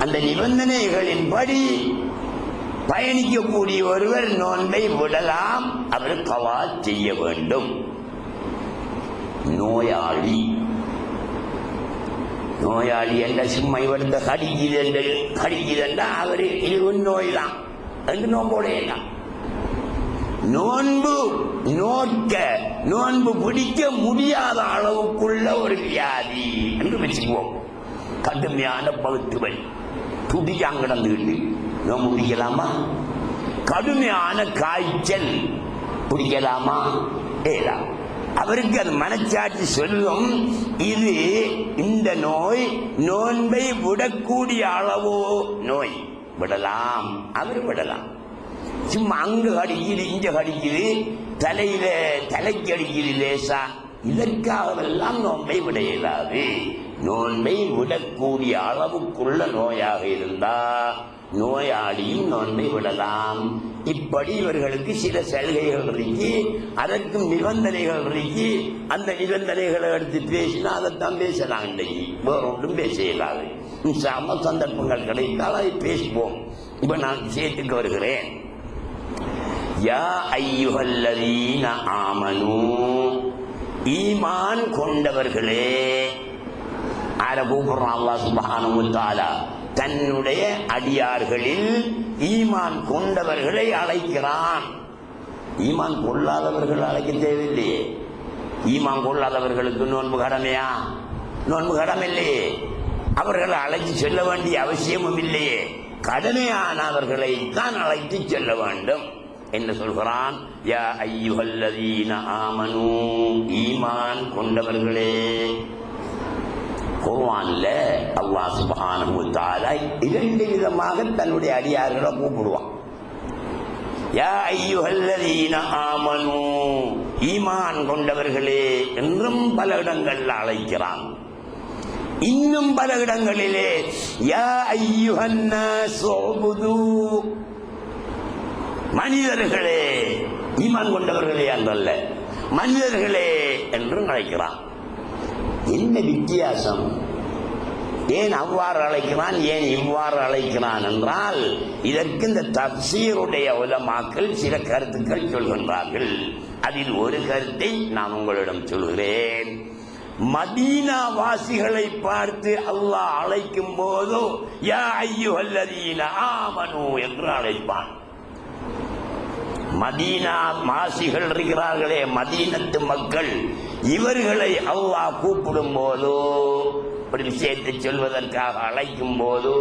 அந்த நிபந்தனைகளின்படி பயணிக்கக்கூடிய ஒருவர் நோன்பை விடலாம், அவர் கவா செய்ய வேண்டும். நோயாளி என்ற சும்மா இவர்ந்த கடிக்குது அவர் இது நோய் தான் என்று நோம்போடையலாம். நோன்பு பிடிக்க முடியாத அளவுக்குள்ள ஒரு வியாதி என்று வச்சுக்குவோம். கடுமையான பகுத்துவல் துடிக்காங்க கிடந்துகிட்டு நோன்பு பிடிக்கலாமா? கடுமையான காய்ச்சல் பிடிக்கலாமா? ஏலாம். அவருக்கு அது மனச்சாட்சி சொல்லும், இது இந்த நோய் நோன்பை விடக்கூடிய அளவோ நோய், விடலாம், அவர் விடலாம். சும்மா அங்க கடிக்குது இங்க கடிக்குது, தலைக்கு அடிக்குது லேசா, இதற்காகவெல்லாம் நோன்பை விட இயலாது. நோன்பை விடக்கூடிய அளவுக்குள்ள நோயாக இருந்தா நோயாளியும் நோன்பை விடலாம். இப்படி இவர்களுக்கு சில சலுகைகள் இருக்கு, அதற்கும் நிபந்தனைகள் இருக்கு. அந்த நிபந்தனைகளை எடுத்து பேசினா அதைத்தான் பேசலாம். இன்றைக்கு வேற ஒன்றும் பேச இயலாது. சந்தர்ப்பங்கள் கிடைத்தால் அதை பேசுவோம். இப்ப நான் விஷயத்துக்கு வருகிறேன். யா அய்யுஹல்லதீன ஆமனூ, ஈமான் கொண்டவர்களே. அல்லாஹ் சுப்ஹானஹு வ தஆலா தன்னுடைய அடியார்களில் ஈமான் கொண்டவர்களை அழைக்கிறான். ஈமான் கொள்ளாதவர்கள் அழைக்க தேவையில்லையே. ஈமான் கொள்ளாதவர்களுக்கு நோன்பு கடமையா? நோன்பு கடமை இல்லையே. அவர்களை அழைத்து சொல்ல வேண்டிய அவசியமும் இல்லையே. கடமையானவர்களை தான் அழைத்து சொல்ல வேண்டும். என்ன சொல்கிறான்? யா அய்யுஹல்லதீன ஆமனூ, ஈமான் கொண்டவர்களே. குர்ஆன்ல அல்லாஹ் சுப்ஹானஹு வ தஆலா இரண்டு விதமாக தன்னுடைய அடியார்களை கூப்பிடுவான். யா அய்யுஹல்லதீன ஆமனூ, ஈமான் கொண்டவர்களே என்றும் பல இடங்கள்ல அழைக்கிறான். இன்னும் பல இடங்களிலே யா அய்யுஹன்னாஸ் உபுது, மனிதர்களே, ஈமான் கொண்டவர்களே என்றல்ல, மனிதர்களே என்று அழைக்கிறான். என்ன வித்தியாசம்? ஏன் அவ்வாறு அழைக்கிறான், ஏன் இவ்வாறு அழைக்கிறான் என்றால், இதற்கு இந்த தஃசீருடைய உலமாக்கள் சில கருத்துக்கள் சொல்கின்றார்கள். அதில் ஒரு கருத்தை நான் உங்களிடம் சொல்கிறேன். மதீனா வாசிகளை பார்த்து அல்லாஹ் அழைக்கும் போது யா அய்யுஹல்லதீன ஆமனூ என்று அழைப்பான். மதீனா வாசிகள் இருக்கிறார்களே, மதீனத்து மக்கள், இவர்களை அல்லாஹ் கூப்பிடும் போதோ, ஒரு விஷயத்தை சொல்வதற்காக அழைக்கும் போது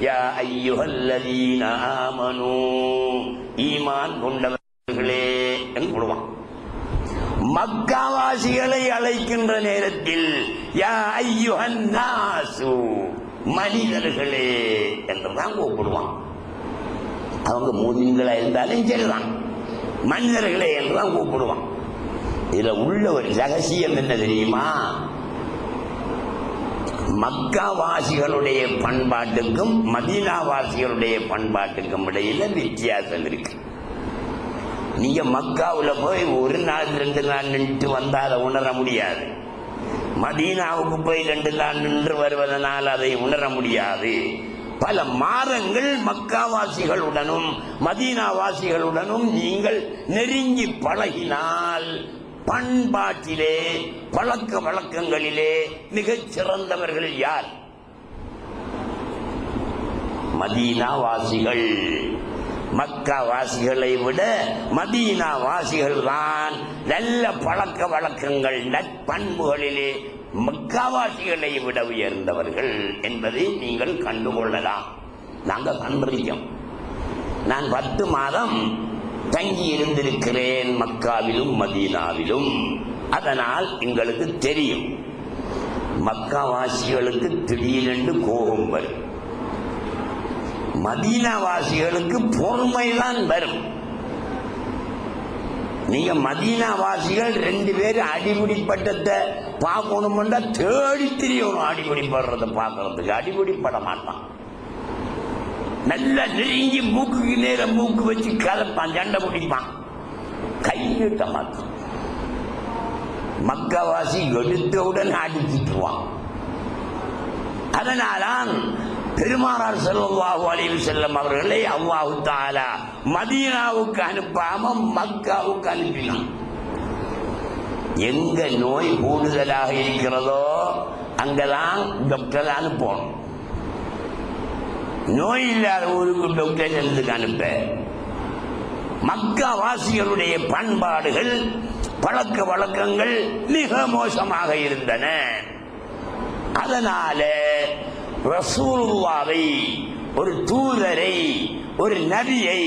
யா அய்யுஹல்லதீன ஆமனூ, ஈமான் கொண்டவர்களே என்று கூடுவான். மக்காவாசிகளை அழைக்கின்ற நேரத்தில் யா அய்யுஹன்னாசு, மனிதர்களே என்றுதான் கூப்பிடுவான். அவங்க மூமின்களா இருந்தாலும் சரிதான், மனிதர்களே என்றுதான் கூப்பிடுவான். இதுல உள்ள ஒரு ரகசியம் என்ன தெரியுமா? மக்காவாசிகளுடைய பண்பாட்டுக்கும் மதீனாவாசிகளுடைய பண்பாட்டுக்கும் இடையில வித்தியாசம் இருக்கு. நீங்க மக்காவுல போய் ஒரு நாள் 2 நாள் நின்று வந்தா அதை உணர முடியாது. மதீனாவுக்கு போய் 2 நாள் நின்று வருவதனால் அதை உணர முடியாது. பல மாதங்கள் மக்காவாசிகளுடனும் மதீனாவாசிகளுடனும் நீங்கள் நெருங்கி பழகினால் பண்பாட்டிலே பழக்க வழக்கங்களிலே மிகச் சிறந்தவர்கள் யார்? மதீனாவாசிகள். மக்காவாசிகளை விட மதீனாவாசிகள் தான் நல்ல பழக்க வழக்கங்கள் நற்பண்புகளிலே மக்காவாசிகளை விட உயர்ந்தவர்கள் என்பதை நீங்கள் கண்டுகொள்ளலாம். நாங்கள் கண்டிருக்கோம். நான் 10 மாதம் தங்கி இருந்திருக்கிறேன் மக்காவிலும் மதீனாவிலும். அதனால் எங்களுக்கு தெரியும் மக்காவாசிகளுக்கு திடீரென்று கோபம் வரும், மதீனாவாசிகளுக்கு பொறுமைதான் வரும். நீங்க மதீனாவாசிகள் 2 பேரும் அடிமுடி பட்டத்தை பார்க்கணும்னா தேடி திரியணும். அடிமுடி படுறதை பார்க்கறதுக்கு அடிமுடி பட மாட்டான். நல்லா நெருங்கி மூக்குக்கு நேரம் மூக்கு வச்சு கலப்பான், சண்டை முடிப்பான், கையிட்ட மாட்டான். மக்காவாசி எடுத்தவுடன் அடிச்சுட்டுவான். அதனால்தான் பெருமானார் ஸல்லல்லாஹு அலைஹி வஸல்லம் அவர்களை அல்லாஹ் தஆலா மதீனாவுக்கு அனுப்பாம மக்காவுக்கு அனுப்பினான். எங்க நோய் கூடுதலாக இருக்கிறதோ அங்கதான் டாக்டர் அனுப்பணும். நோய் இல்லாத ஊருக்கு டாக்டர் எதுக்கு அனுப்ப? மக்கா வாசிகளுடைய பண்பாடுகள் பழக்க வழக்கங்கள் மிக மோசமாக இருந்தன. அதனால ரசூலுல்லாவை, ஒரு தூதரை, ஒரு நபியை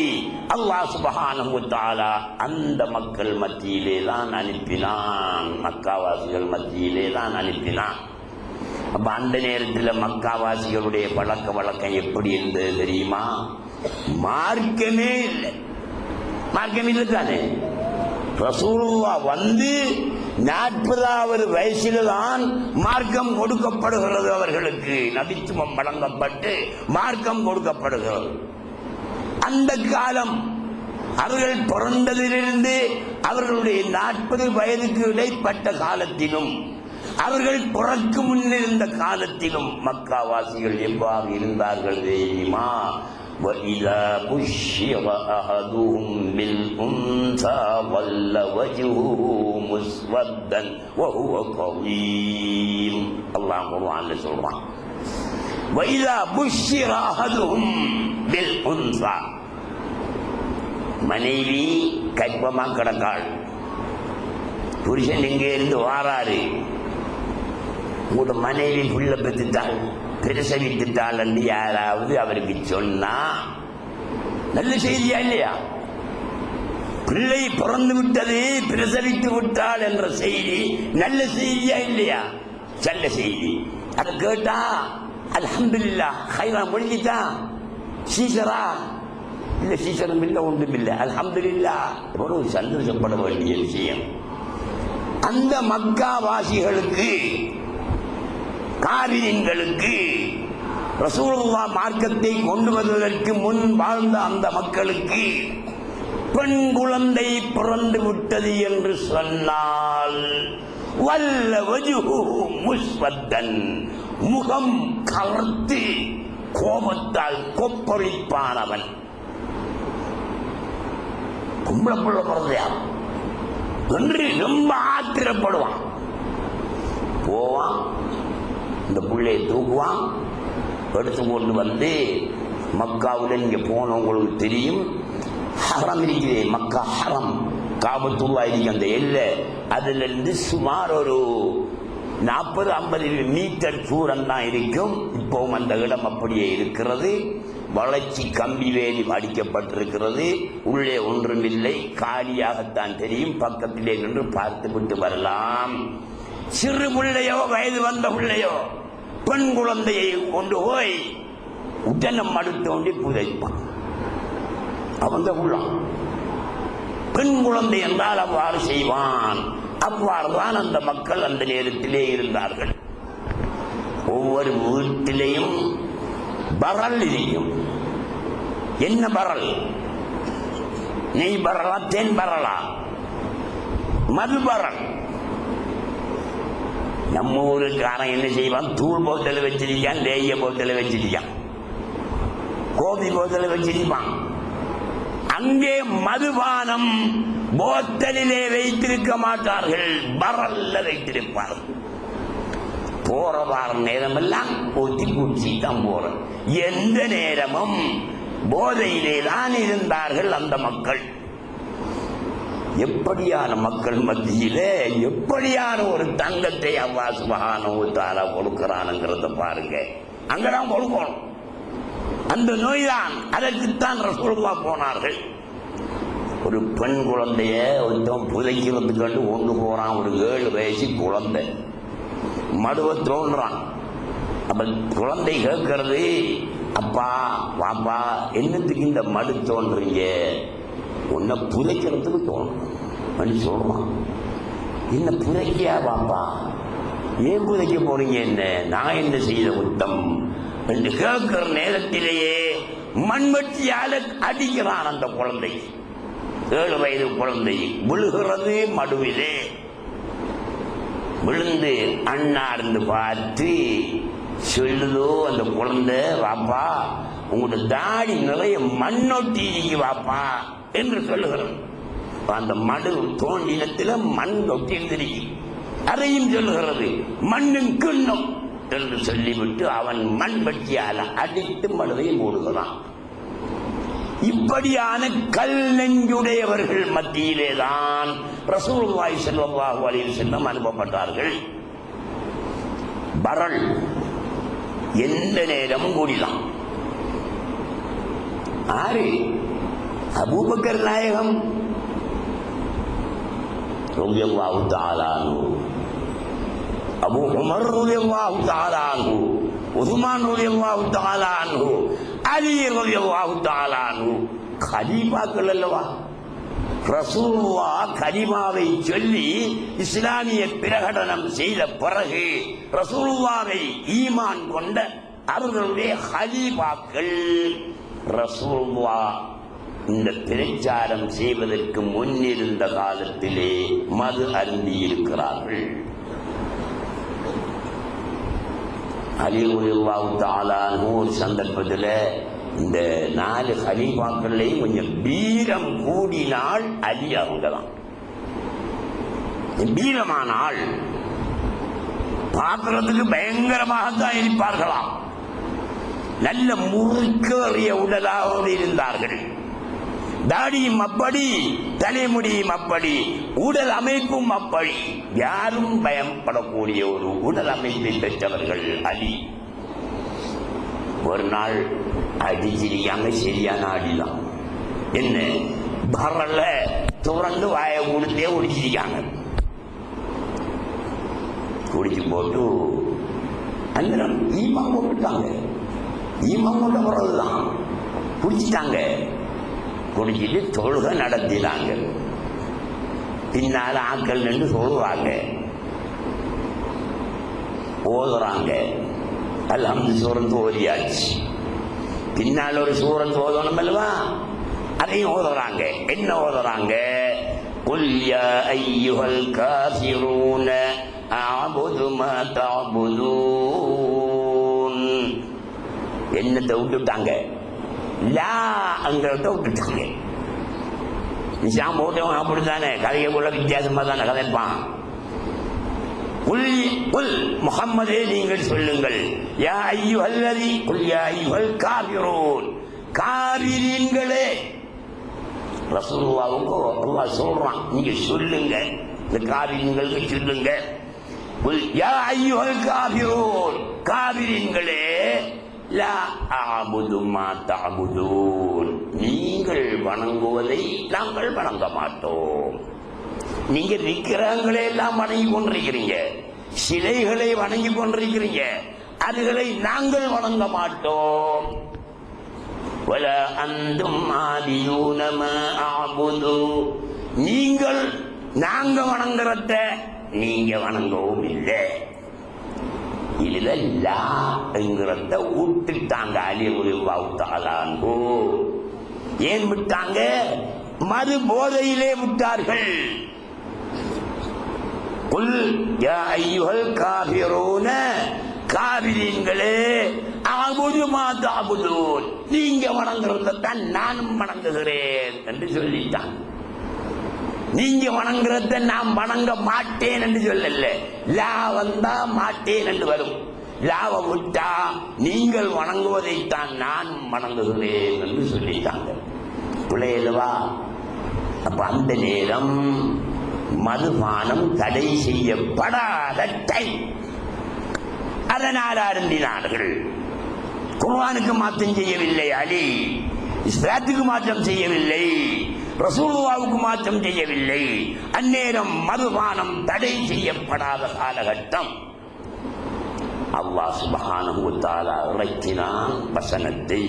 அல்லாஹ் சுப்ஹானஹு வ தஆலா அந்த மக்கள் மத்தியிலே தான் அனுப்பினான், மக்காவாசிகள் மத்தியிலே தான் அனுப்பினான். அப்ப அந்த நேரத்தில் மக்காவாசிகளுடைய பழக்க வழக்கம் எப்படி இருந்தது தெரியுமா? மார்க்கமே இல்லை. மார்க்கம் இல்லை தானே. ரசூலுல்லாஹ் வந்து 40வது வயசில் தான் மார்க்கம் கொடுக்கப்படுகிறது அவர்களுக்கு. நபித்துவம் வழங்கப்பட்டு மார்க்கம் கொடுக்கப்படுகிறது. அந்த காலம் அவர்கள் பிறந்ததிலிருந்து அவர்களுடைய 40 வயதுக்கு இடைப்பட்ட காலத்திலும் அவர்கள் பிறக்கு முன்னிருந்த காலத்திலும் மக்காவாசிகள் எவ்வாறு இருந்தார்கள் தெரியுமா? وَإِذَا بُشِّرَ أَحَدُهُم بِالْأُنثَى ظَلَّ وَجْهُهُ مُسْوَدًّا وَهُوَ كَظِيمٌ. அல்லாஹ் குர்ஆன்ல சொல்றான், وَإِذَا بُشِّرَ أَحَدُهُم بِالْأُنثَى, மனைவி கர்ப்பமா கிடக்காள், புருஷன் எங்கே இருந்து வாராரு, உங்களோட மனைவி புள்ள பெற்றுட்டாள், பிரசவித்துட்டாள் என்று யாராவது அவருக்கு சொன்னா நல்ல செய்தியா இல்லையா? பிள்ளை பிறந்து விட்டது, பிரசவித்து விட்டாள் என்ற செய்தி நல்ல செய்தியா இல்லையா? நல்ல செய்தி. அதை கேட்டா அல்ஹம்துலில்லாஹ் ஹைரா முடிஞ்சிட்டா, சீசரா இல்ல, சீசரம் இல்லை, ஒன்றும் இல்லை, அல்ஹம்துலில்லாஹ், எவ்வளவு சந்தோஷப்பட வேண்டிய விஷயம். அந்த மக்காவாசிகளுக்கு, காரியங்களுக்கு, ரசூலுல்லாஹ் மார்க்கத்தை கொண்டு வருவதற்கு முன் வாழ்ந்த அந்த மக்களுக்கு பெண் குழந்தை பிறந்து விட்டது என்று சொன்னால் வல்ல வஜ்ஹுஹு முஸ்வத்தன், முகம் கருத்து கோபத்தால் கொப்பளிப்பானவன். பொம்பளை பிள்ளை பிறந்தையா என்று ரொம்ப ஆத்திரப்படுவான். போவான், இந்த பிள்ளையை தூக்குவான், எடுத்து கொண்டு வந்து மக்காவில் நீங்க போனவங்களுக்கு தெரியும், ஹரம் இருக்குது, மக்கா ஹரம், காபத்துல்லா இருக்கு அந்த எல்லை, அதுல இருந்து சுமார் ஒரு 40-50 மீட்டர் தூரம் தான் இருக்கும். இப்பவும் அந்த இடம் அப்படியே இருக்கிறது. வளர்ச்சி கம்பி வேலி அடிக்கப்பட்டிருக்கிறது. உள்ளே ஒன்றுமில்லை, காலியாகத்தான் தெரியும். பக்கத்திலே நின்று பார்த்து விட்டு வரலாம். சிறு பிள்ளையோ வயது வந்த பிள்ளையோ பெண் குழந்தையை கொண்டு போய் உடனம் மடுத்தோண்டி புதைப்பான். அவன் உள்ளம் பெண் குழந்தை என்றால் அவ்வாறு செய்வான். அவ்வாறுதான் அந்த மக்கள் அந்த நேரத்திலே இருந்தார்கள். ஒவ்வொரு வீட்டிலேயும் பரல் இருக்கும். என்ன பரல்? நெய் பரலா, தேன் பரலா, மது பரல். நம்ம ஊருக்காரன் என்ன செய்வான்? தூள் போத்தல வச்சிருக்கான், லேய போத்தல வச்சிருக்கான், கோபி போத்தல வச்சிருப்பான். அங்கே மதுபானம் போத்தலிலே வைத்திருக்க மாட்டார்கள், பரல்ல வைத்திருப்பார்கள். போற வார நேரமெல்லாம் ஊத்தி குடிச்சு தான் போற. எந்த நேரமும் போதையிலே தான் இருந்தார்கள் அந்த மக்கள். எப்படியான மக்கள் மத்தியிலே எப்படியான ஒரு தங்கத்தை அல்லாஹ் சுப்ஹானஹு வ தஆலா கொடுக்கிறானுங்கிறத பாருங்க. அங்கதான் கொடுக்கணும். அந்த நோய்தான். அதற்குத்தான் ரசூலுல்லாஹ் போனார்கள். ஒரு பெண் குழந்தைய ஒருத்தன் புதைக்கிறதுக்கு கொண்டு போறான். ஒரு 7 வயசு குழந்தை மடுவை தோன்றான். அப்ப குழந்தை கேட்கறது, அப்பா வாப்பா என்னத்துக்கு இந்த மடு தோன்றீங்க? உன்னை புதைக்கிறதுக்கு தோணும் சொல்றான். என்ன புதைக்கியா பாப்பா? ஏன் புதைக்க போறீங்க? என்ன நான் என்ன செய்த குத்தம் என்று கேட்கிற நேரத்திலேயே மண்வெட்டியால அடிக்கிறான் அந்த குழந்தை. 7 வயது குழந்தை விழுகிறது மடுவிலே. விழுந்து அண்ணார்ந்து பார்த்து சொல்லுதோ அந்த குழந்தை, வாப்பா உங்களோட தாடி நிறைய மண்ணொட்டி வாப்பா என்று சொல்லுகிறோம். அந்த மடு தோண்டினத்தில் மண் ஒட்டியிருந்திருக்கு. அதையும் சொல்லுகிறது, மண்ணின் கிண்ணம் என்று சொல்லிவிட்டு அவன் மண் வெட்டியால அடித்து மடுவை மூடுகிறான். இப்படியான கல் நெஞ்சுடையவர்கள் மத்தியிலேதான் ரசூலுல்லாஹி ஸல்லல்லாஹு அலைஹி வஸல்லம் அனுப்பப்பட்டார்கள். பரல் எந்த நேரமும் கூடிதான். ஆறு அபூபக்கர் நாயகம் ரலியல்லாஹு தஆலா அன்ஹு, அபூ உமர் ரலியல்லாஹு தஆலா அன்ஹு, உஸ்மான் ரலியல்லாஹு தஆலா அன்ஹு, அலி ரலியல்லாஹு தஆலா அன்ஹு கலீஃபாக்கள் அல்லவா? ரசூலுல்லாஹ் கலிமாவை சொல்லி இஸ்லாமிய பிரகடனம் செய்த பிறகு ரசூலுல்லாஹை ஈமான் கொண்ட அவர்களுடைய கலீஃபாக்கள் ரசூலுல்லாஹ் இந்த பிரச்சாரம் செய்வதற்கு முன்னிருந்த காலத்திலே மது அருந்தி இருக்கிறார்கள். அலி ரலியல்லாஹு தஆலா அன்ஹு ஒரு சந்தர்ப்பத்தில் இந்த 4 கலீஃபாக்கள்லையும் கொஞ்சம் வீரம் கூடினால் அலி அவங்கதான். வீரமானால் பார்க்கிறதுக்கு பயங்கரமாகத்தான் இருப்பார்களாம். நல்ல முறுக்கேறிய உடலாக இருந்தார்கள். தாடியும் அப்படி, தலைமுடியும் அப்படி, உடல் அமைப்பும் அப்படி, யாரும் பயப்படக்கூடிய ஒரு உடல் அமைப்பை பெற்றவர்கள் அலி. ஒரு நாள் அடிச்சிருக்காங்க, சரியான அடிதான். என்ன பரல துறந்து வாய கொடுத்தே குடிச்சிருக்காங்க. குடிச்சு போட்டு அந்த ஈமான் போட்டுட்டாங்க. ஈமான் கொண்ட பிறகுதான் குடிச்சிட்டாங்க. குடிச்சிட்டு தொழுகை நடத்தினாங்க. பின்னால ஆக்கள் நின்று சொல்லுவாங்க, ஓதுறாங்க. அல்ஹம்து சூரத்து ஓதியாச்சு. பின்னால் ஒரு சூரத்து ஓதணும் அல்லவா? அதையும் ஓதுறாங்க. என்ன ஓதுறாங்க? குல் யா அய்யுஹல் காஃபிரூன அஅபுது மா தஅபுதூன். என்னத்தை விட்டுட்டாங்க? லா அங்கிட்ட விட்டுட்டாங்க. நிஷாம் போட்டவன் அப்படித்தானே கதையை போல வித்தியாசமா தானே கதைப்பான். முஹம்மதே நீங்கள் சொல்லுங்கள், யா அய்யுஹல்லதி குல் யா அய்யுஹல் காஃபிரூன், காஃபிரீன்களே. ரசூலுல்லாஹ்வுக்கு அல்லாஹ் சொல்றான், நீங்க சொல்லுங்க, இந்த காஃபிரீன்களுக்கு சொல்லுங்க. குல் யா அய்யுஹல் காஃபிரூன், காஃபிரீன்களே, லா அஅபுது மா தஅபுதூன், நீங்கள் வணங்குவதை நாங்கள் வணங்க மாட்டோம். நீங்க விக்கிரகங்களை எல்லாம் வணங்கி கொண்டிருக்கிறீங்க, சிலைகளை வணங்கி கொண்டிருக்கிறீங்க, அதுகளை நாங்கள் வணங்க மாட்டோம். வலா அந்தும் ஆபிதூன மா அஅபுது, நீங்கள் நாங்க வணங்குறத நீங்க வணங்கவும் இல்லை. இதுல லா என்கிறத விட்டுட்டாங்க அலி ரலியல்லாஹு தஆலா அன்ஹு. ஏன் விட்டாங்க? மது போதையிலே விட்டார்கள். குல் யா அய்யுஹல் காஃபிரூன, காஃபிரீன்களே, அஅபுது மா தஅபுதூன், நீங்க வணங்குறதான் நானும் வணங்குகிறேன் என்று சொல்லிட்டான். நீங்க வணங்குறத நான் வணங்க மாட்டேன் என்று சொல்லல. லா வந்தா மாட்டேன் என்று வரும். லாவை விட்டா நீங்கள் வணங்குவதைத்தான் நான் வணங்குகிறேன் என்று சொல்லிட்டாங்க. பிள்ளைகளவா அப்ப அந்த நேரம் மதுபானம் தடை செய்யப்படாத டைம். அதனால் அருந்தினார்கள். குர்ஆனுக்கு மாற்றம் செய்யவில்லை அலி, இஸ்லாத்துக்கு மாற்றம் செய்யவில்லை, ரசூலுல்லாஹ்வுக்கு மாற்றம் செய்யவில்லை. அந்நேரம் மதுபானம் தடை செய்யப்படாத காலகட்டம். அல்லாஹ் சுப்ஹானஹு வ தஆலா இறக்கினான் வசனத்தை,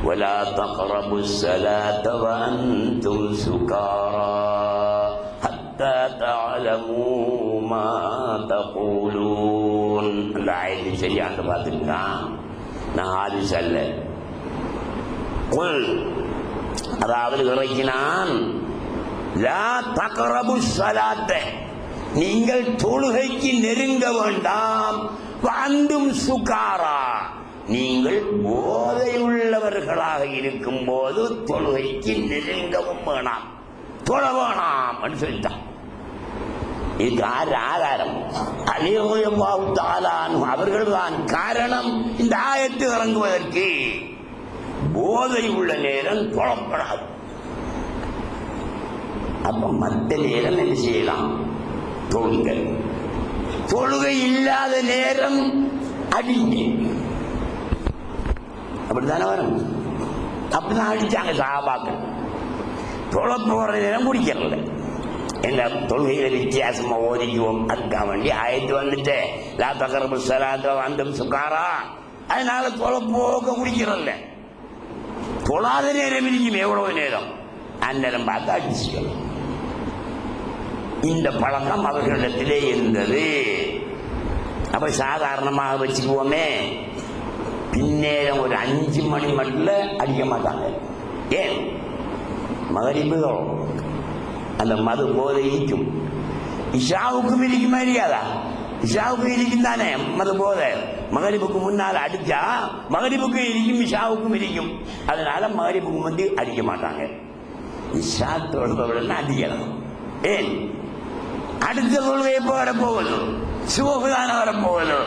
வலா தக்ரபுஸ் ஸலாத வ அன்தும் சுகாரா ஹத்தா தஅலமூ மா தகூலூன். அந்த ஆயத்தை சரியாக பார்த்துருக்கான். நான் ஹாதிஸ் அல்ல. குல், அதாவது இறக்கினான், லா தக்ரபுஸ் ஸலாத்த, நீங்கள் தொழுகைக்கு நெருங்க வேண்டாம், அந்தும் சுகாரா, நீங்கள் போதை உள்ளவர்களாக இருக்கும் போது தொழுகைக்கு நெருங்கவும் வேணாம், தொழ வேணாம் என்று சொல்லிட்டான். இதுக்கு ஆதாரம் அவர்கள் தான் காரணம். இந்த ஆயத்து இறங்குவதற்கு போதை உள்ள நேரம் தொழப்படாது. அப்ப மற்ற நேரம் என்ன செய்யலாம்? தொழுங்கள். தொழுகை இல்லாத நேரம் அடிங்க. அப்படித்தானே வரும். அப்படிதான் அடிச்சாங்க சஹாபாக்கள். தொழ போற நேரம் குடிக்கிறல. எங்க தொழுகையில வித்தியாசமா ஓதிக்குவோம். அதுக்காக வேண்டி ஆயத்து வந்துட்டு லா தக்ரபுஸ் ஸலாத வ அன்தும் சுகாரா. அதனால தொழ போக குடிக்கிறல்ல. தொழாத நேரம் இருக்கும். எவ்வளவு நேரம்? அந்நேரம் பார்த்து அடிச்சுக்கணும். இந்த பழக்கம் அவர்களிடத்திலே இருந்தது. அப்ப சாதாரணமாக வச்சுக்குவோமே, பின்னேரம் ஒரு 5 மணி மட்டும் அடிக்க மாட்டாங்க. ஏன்? மகரிபுகள் அந்த மது போதை இருக்கும். இஷாவுக்கும் இருக்குமா இருக்காதா? இஷாவுக்கும் இருக்கும் தானே மது போதை. மகரிபுக்கு முன்னால் அடிச்சா மகரிபுக்கும் இருக்கும், இஷாவுக்கும் இருக்கும். அதனால மகரிபுக்கு வந்து அடிக்க மாட்டாங்க. இஷா தொழுபவர்கள் அடிக்கலாம். ஏன்? அடுத்த கொள்கை எப்போ வரப்போகுது? சுபகுதான வரப்போகுது.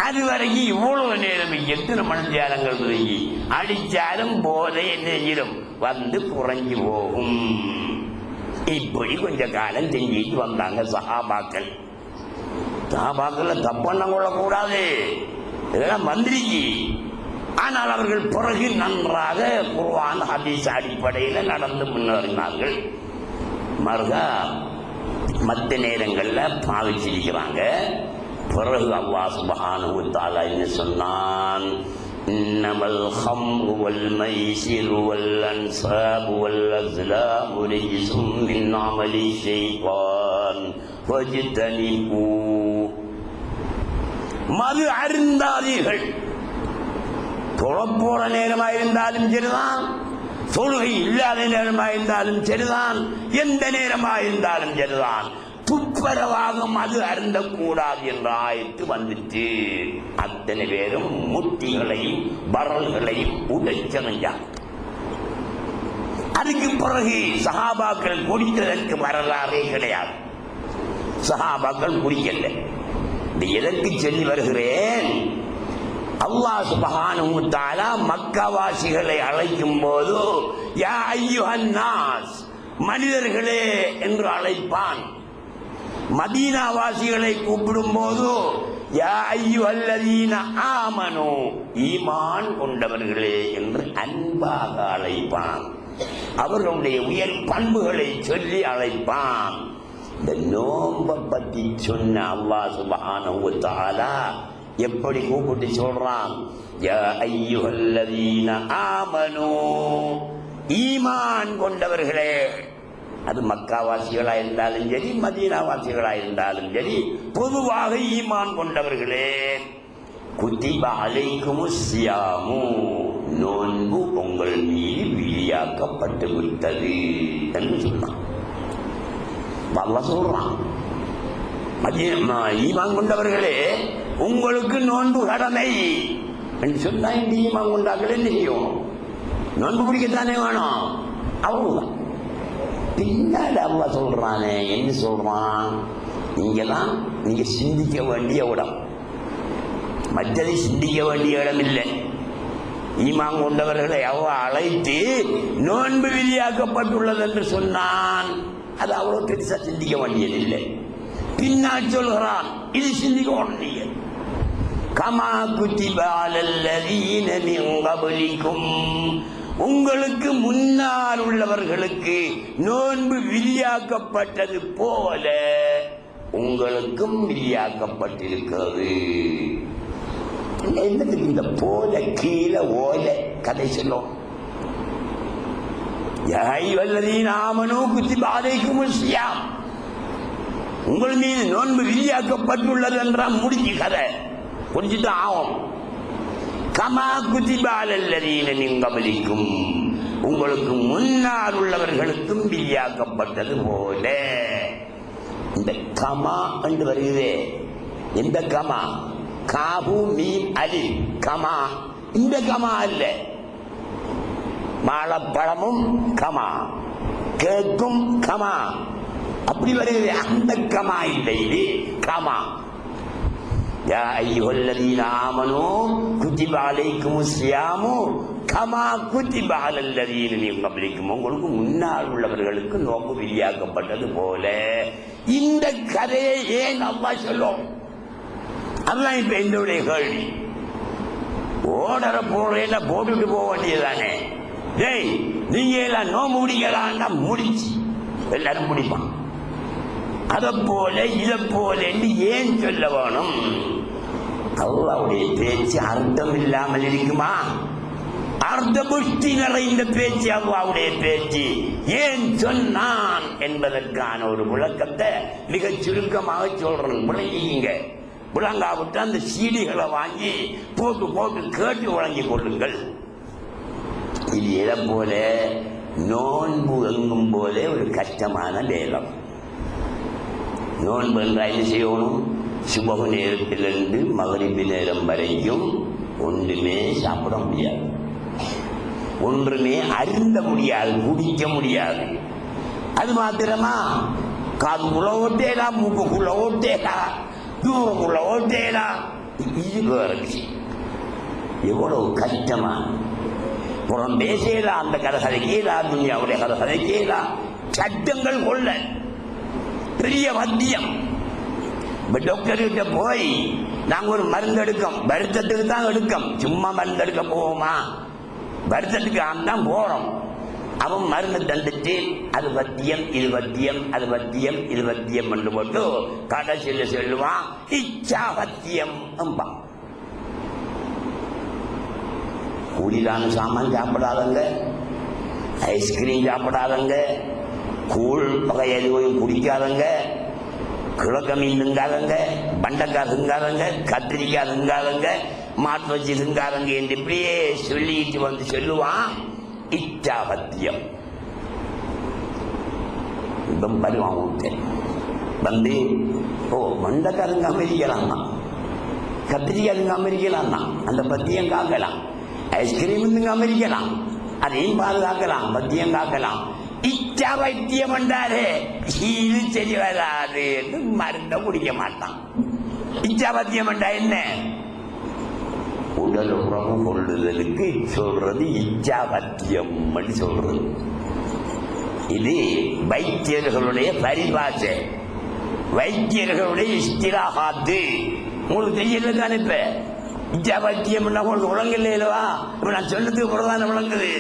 அது வரைக்கும் இவ்வளவு நேரம் எத்தனை மனத்தியாலங்கள் தொடங்கி அடிச்சாலும் போதை என்ன செய்யும்? வந்து குறைஞ்சு போகும். இப்படி கொஞ்ச காலம் செஞ்சிட்டு வந்தாங்க சஹாபாக்கள். சஹாபாக்கள் தப்பெண்ணம் கொள்ளக்கூடாது, இதெல்லாம் மந்திரிக்கு. ஆனால் அவர்கள் பிறகு நன்றாக குர்ஆன் ஹதீஸ் அடிப்படையில் நடந்து முன்னேறினார்கள். மறுகா மற்ற நேரங்கள்ல பாவிச்சிருக்கிறாங்க. பிறகு அல்லாஹ் சுப்ஹானஹு வ தஆலா என்ன சொன்னான்? இன்னமல் ஹம்ரு வல் மைசிரு வல் அன்சாபு வல் அஸ்லாமு ரிஜ்சும் மின் அமலி ஷைத்தான் ஃபஜ்தனிபூ. மது அருந்தாதீர்கள். தொழப்போற நேரமாயிருந்தாலும் சரிதான், தொழுகை இல்லாத நேரமாயிருந்தாலும் சரிதான், எந்த நேரமாயிருந்தாலும் சரிதான், துப்புரவாக மது அருந்தக்கூடாது என்ற ஆயத்து வந்துட்டு அத்தனை பேரும் முட்டிகளையும் பரல்களையும் உடைச்சமைஞ்சாங்க. அதுக்கு பிறகு சஹாபாக்கள் குடித்ததற்கு வரலாறே கிடையாது. சஹாபாக்கள் குடிக்கல. எதற்கு சொல்லி வருகிறேன்? அல்லாஹ் சுப்ஹானஹு வ தஆலா மக்காவாசிகளை அழைக்கும் போது யா அய்யுஹன் நாஸ், மனிதர்களே என்று அழைப்பான். மதீனாவாசிகளை கூப்பிடும் போது யா அய்யுஹல்லதீன ஆமனு, ஈமான் கொண்டவர்களே என்று அன்பாக அழைப்பான். அவர்களுடைய உயர் பண்புகளை சொல்லி அழைப்பான். இந்த நோன்பை பற்றி சொன்ன அல்லாஹ் சுப்ஹானஹு வ தஆலா எப்படி கூப்பிட்டு சொல்றான்? யா அய்யுஹல்லதீன ஆமனு, ஈமான் கொண்டவர்களே. அது மக்காவாசிகளா இருந்தாலும் சரி, மதீனாவாசிகளா இருந்தாலும் சரி, பொதுவாக ஈமான் கொண்டவர்களே. குத்திப அலைக்குமுஸ் ஸியாமு, நோன்பு உங்கள் மீது விதியாக்கப்பட்டு விட்டது என்று சொன்னான். அல்லாஹ் சொல்றான், ஈமான் கொண்டவர்களே உங்களுக்கு நோன்பு கடமை என்று சொன்னா, இந்த ஈமான் கொண்டாக்கள் என்ன செய்யும்? நோன்பு பிடிக்கத்தானே வேணும். அவ்வளவுதான். பின்னாடி அல்லாஹ் சொல்றானே, என்ன சொல்றான்? நீங்கதான் நீங்க சிந்திக்க வேண்டிய இடம், மற்றதை சிந்திக்க வேண்டிய இடம் இல்லை. ஈமான் கொண்டவர்களை அல்லாஹ் அழைத்து நோன்பு விதியாக்கப்பட்டுள்ளது என்று சொன்னான். அது அவ்வளவு பெருசா சிந்திக்க வேண்டியதில்லை. பின்னால் சொல்கிறான், இது சிந்திக்க வேண்டிய கமா குத்திப அலல்லதீன மின் கப்லிக்கும், உங்களுக்கு முன்னால் உள்ளவர்களுக்கு நோன்பு விதியாக்கப்பட்டது போல உங்களுக்கும் விதியாக்கப்பட்டிருக்கிறது. என்னதுக்கு இந்த போல கீழே ஓல கதை சொல்லும்? உங்கள் மீது நோன்பு விதியாக்கப்பட்டுள்ளது என்றால் முடிஞ்சு கதை முடிச்சுட்டு ஆகும். கமா குதிபாலல்லதீன மின் கப்லிக்கும், உங்களுக்கு முன்னால் உள்ளவர்களுக்கும் விதியாக்கப்பட்டது போல. இந்த கமா என்று வருகிறே, எந்த கமா? காபு மீன் அலி கமா. இந்த கமா அல்ல. மாளப்பழமும் கமா, கேக்கும் கமா, அப்படி வருகிறது. அந்த கமா இல்லை, இது கமா. யா அய்யுஹல்லதீன ஆமனூ குதிப அலைக்குமுஸ் ஸியாமு கமா குதிப அலல்லதீன மின் கப்லிக்கும், உங்களுக்கு முன்னால் உள்ளவர்களுக்கு நோன்பு விதியாக்கப்பட்டது போல. இந்த கதையை ஏன் அல்லாஹ் சொல்லும்? அதுதான் இப்ப என்னுடைய கேள்வி. ஓடற போடுற போட்டுட்டு போக வேண்டியதுதானே. டேய், நீங்க எல்லாம் நோம்பு முடிக்கலான்னா முடிச்சு எல்லாரும் முடிப்பான். அதை போல இதை போல ஏன் சொல்ல வேணும்? அல்லாஹ்வுடைய பேச்சு அர்த்தம் இல்லாமல் இருக்குமா? அர்த்த புஷ்டி நிறைந்த பேச்சு அல்லாஹ்வுடைய பேச்சு. ஏன் சொன்னான் என்பதற்கான ஒரு விளக்கத்தை மிக சுருக்கமாக சொல்றேன். விளங்கிங்க. விளங்காவிட்டு அந்த சீடிகளை வாங்கி போட்டு போட்டு கேட்டு வழங்கிக் கொள்ளுங்கள். இது எதை போல? நோன்பு எங்கும் போதே ஒரு கஷ்டமான வேலம். நோன்பு என்றால் என்ன செய்யணும்? சுபகு நேரத்திலிருந்து மகரிபு நேரம் வரைக்கும் ஒன்றுமே சாப்பிட முடியாது, ஒன்றுமே அருந்த முடியாது, குடிக்க முடியாது. அது மாத்திரமா? காதுக்குள்ள ஓட்டேலா, மூக்குக்குள்ள ஓட்டேலா, தூரக்குள்ள ஓட்டேலா. இது வேற விஷயம். எவ்வளவு கஷ்டமா! புறம் பேசலா, அந்த கதை கதைக்கலா, துனியாவுடைய கதை கதைக்கலா. சட்டங்கள் கொள்ள பெரிய வத்தியம். டாக்டர் கிட்ட போய் நாங்க ஒரு மருந்து எடுக்கோம், வருத்தத்துக்கு தான் எடுக்கோம், சும்மா மருந்து எடுக்க போவோமா? வருத்தத்துக்கு தான் போறோம். அவன் மருந்து தந்துட்டு அது வத்தியம், இது வத்தியம், அது வத்தியம், இது வத்தியம் என்று போட்டு கடைசியில் சொல்லுவான் இச்சா வத்தியம். கூலிதான சாமான் சாப்பிடாதங்க, ஐஸ்கிரீம் சாப்பிடாதங்க, கூழ் வகை எதுவும் குடிக்காதங்க, கிழக்க மீன் திங்காதங்க, பண்டக்காய் திங்காதங்க, கத்திரிக்காய் திங்காதங்க, மாட்டு வச்சு திங்காதங்க என்று இப்படியே சொல்லிட்டு வந்து சொல்லுவான் இச்சாபத்தியம். வருவான் வீட்டை வந்து, ஓ மண்டக்காய் திங்காம இருக்கலாம் தான், கத்திரிக்காய் திங்காம இருக்கலாம் தான், அந்த பத்தியம் காக்கலாம். ஐஸ்கிரீம் திங்காம இருக்கலாம், அதையும் பாதுகாக்கலாம், பத்தியம் காக்கலாம். இச்சா வைத்தியம் என்றாரு இது சரி வராது என்று மருந்த குடிக்க மாட்டான். இச்சா வைத்தியம் என்றா என்ன? உடல் உறவு கொள்ளுதலுக்கு சொல்றது இச்சா வைத்தியம் சொல்றது. இது வைத்தியர்களுடைய பரிபாஷை, வைத்தியர்களுடைய இஸ்திலாஹாத்து. உங்களுக்கு தெரியல அனுப்ப இச்சா வைத்தியம் உங்களுக்கு விளங்கலையவா? இப்ப நான் சொன்னதுக்கு பிரதான விளங்குது.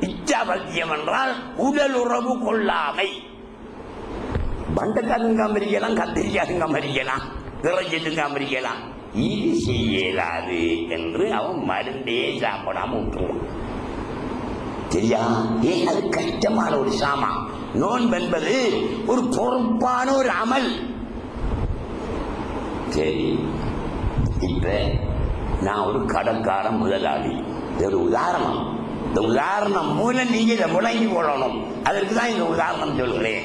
இச்சாபத்தியம் என்றால் உடல் உறவு கொள்ளாமை. பண்டக்காய் திங்காம இருக்கலாம், கத்திரிக்காய் திங்காம இருக்கலாம், இறைச்சி திங்காம இருக்கலாம். இது செய்யலாது என்று அவன் மருந்தே சாப்பிடாம விட்டுருவான். சரியா? ஏன்? அது கஷ்டமான ஒரு சாமான். நோன்பு என்பது ஒரு பொறுப்பான ஒரு அமல். சரி, இப்ப நான் ஒரு கடைக்கார முதலாளி. ஒரு உதாரணம். இந்த உதாரணம் மூலம் நீங்க இதை முழங்கி கொள்ளணும். அதற்கு தான் இந்த உதாரணம் சொல்கிறேன்.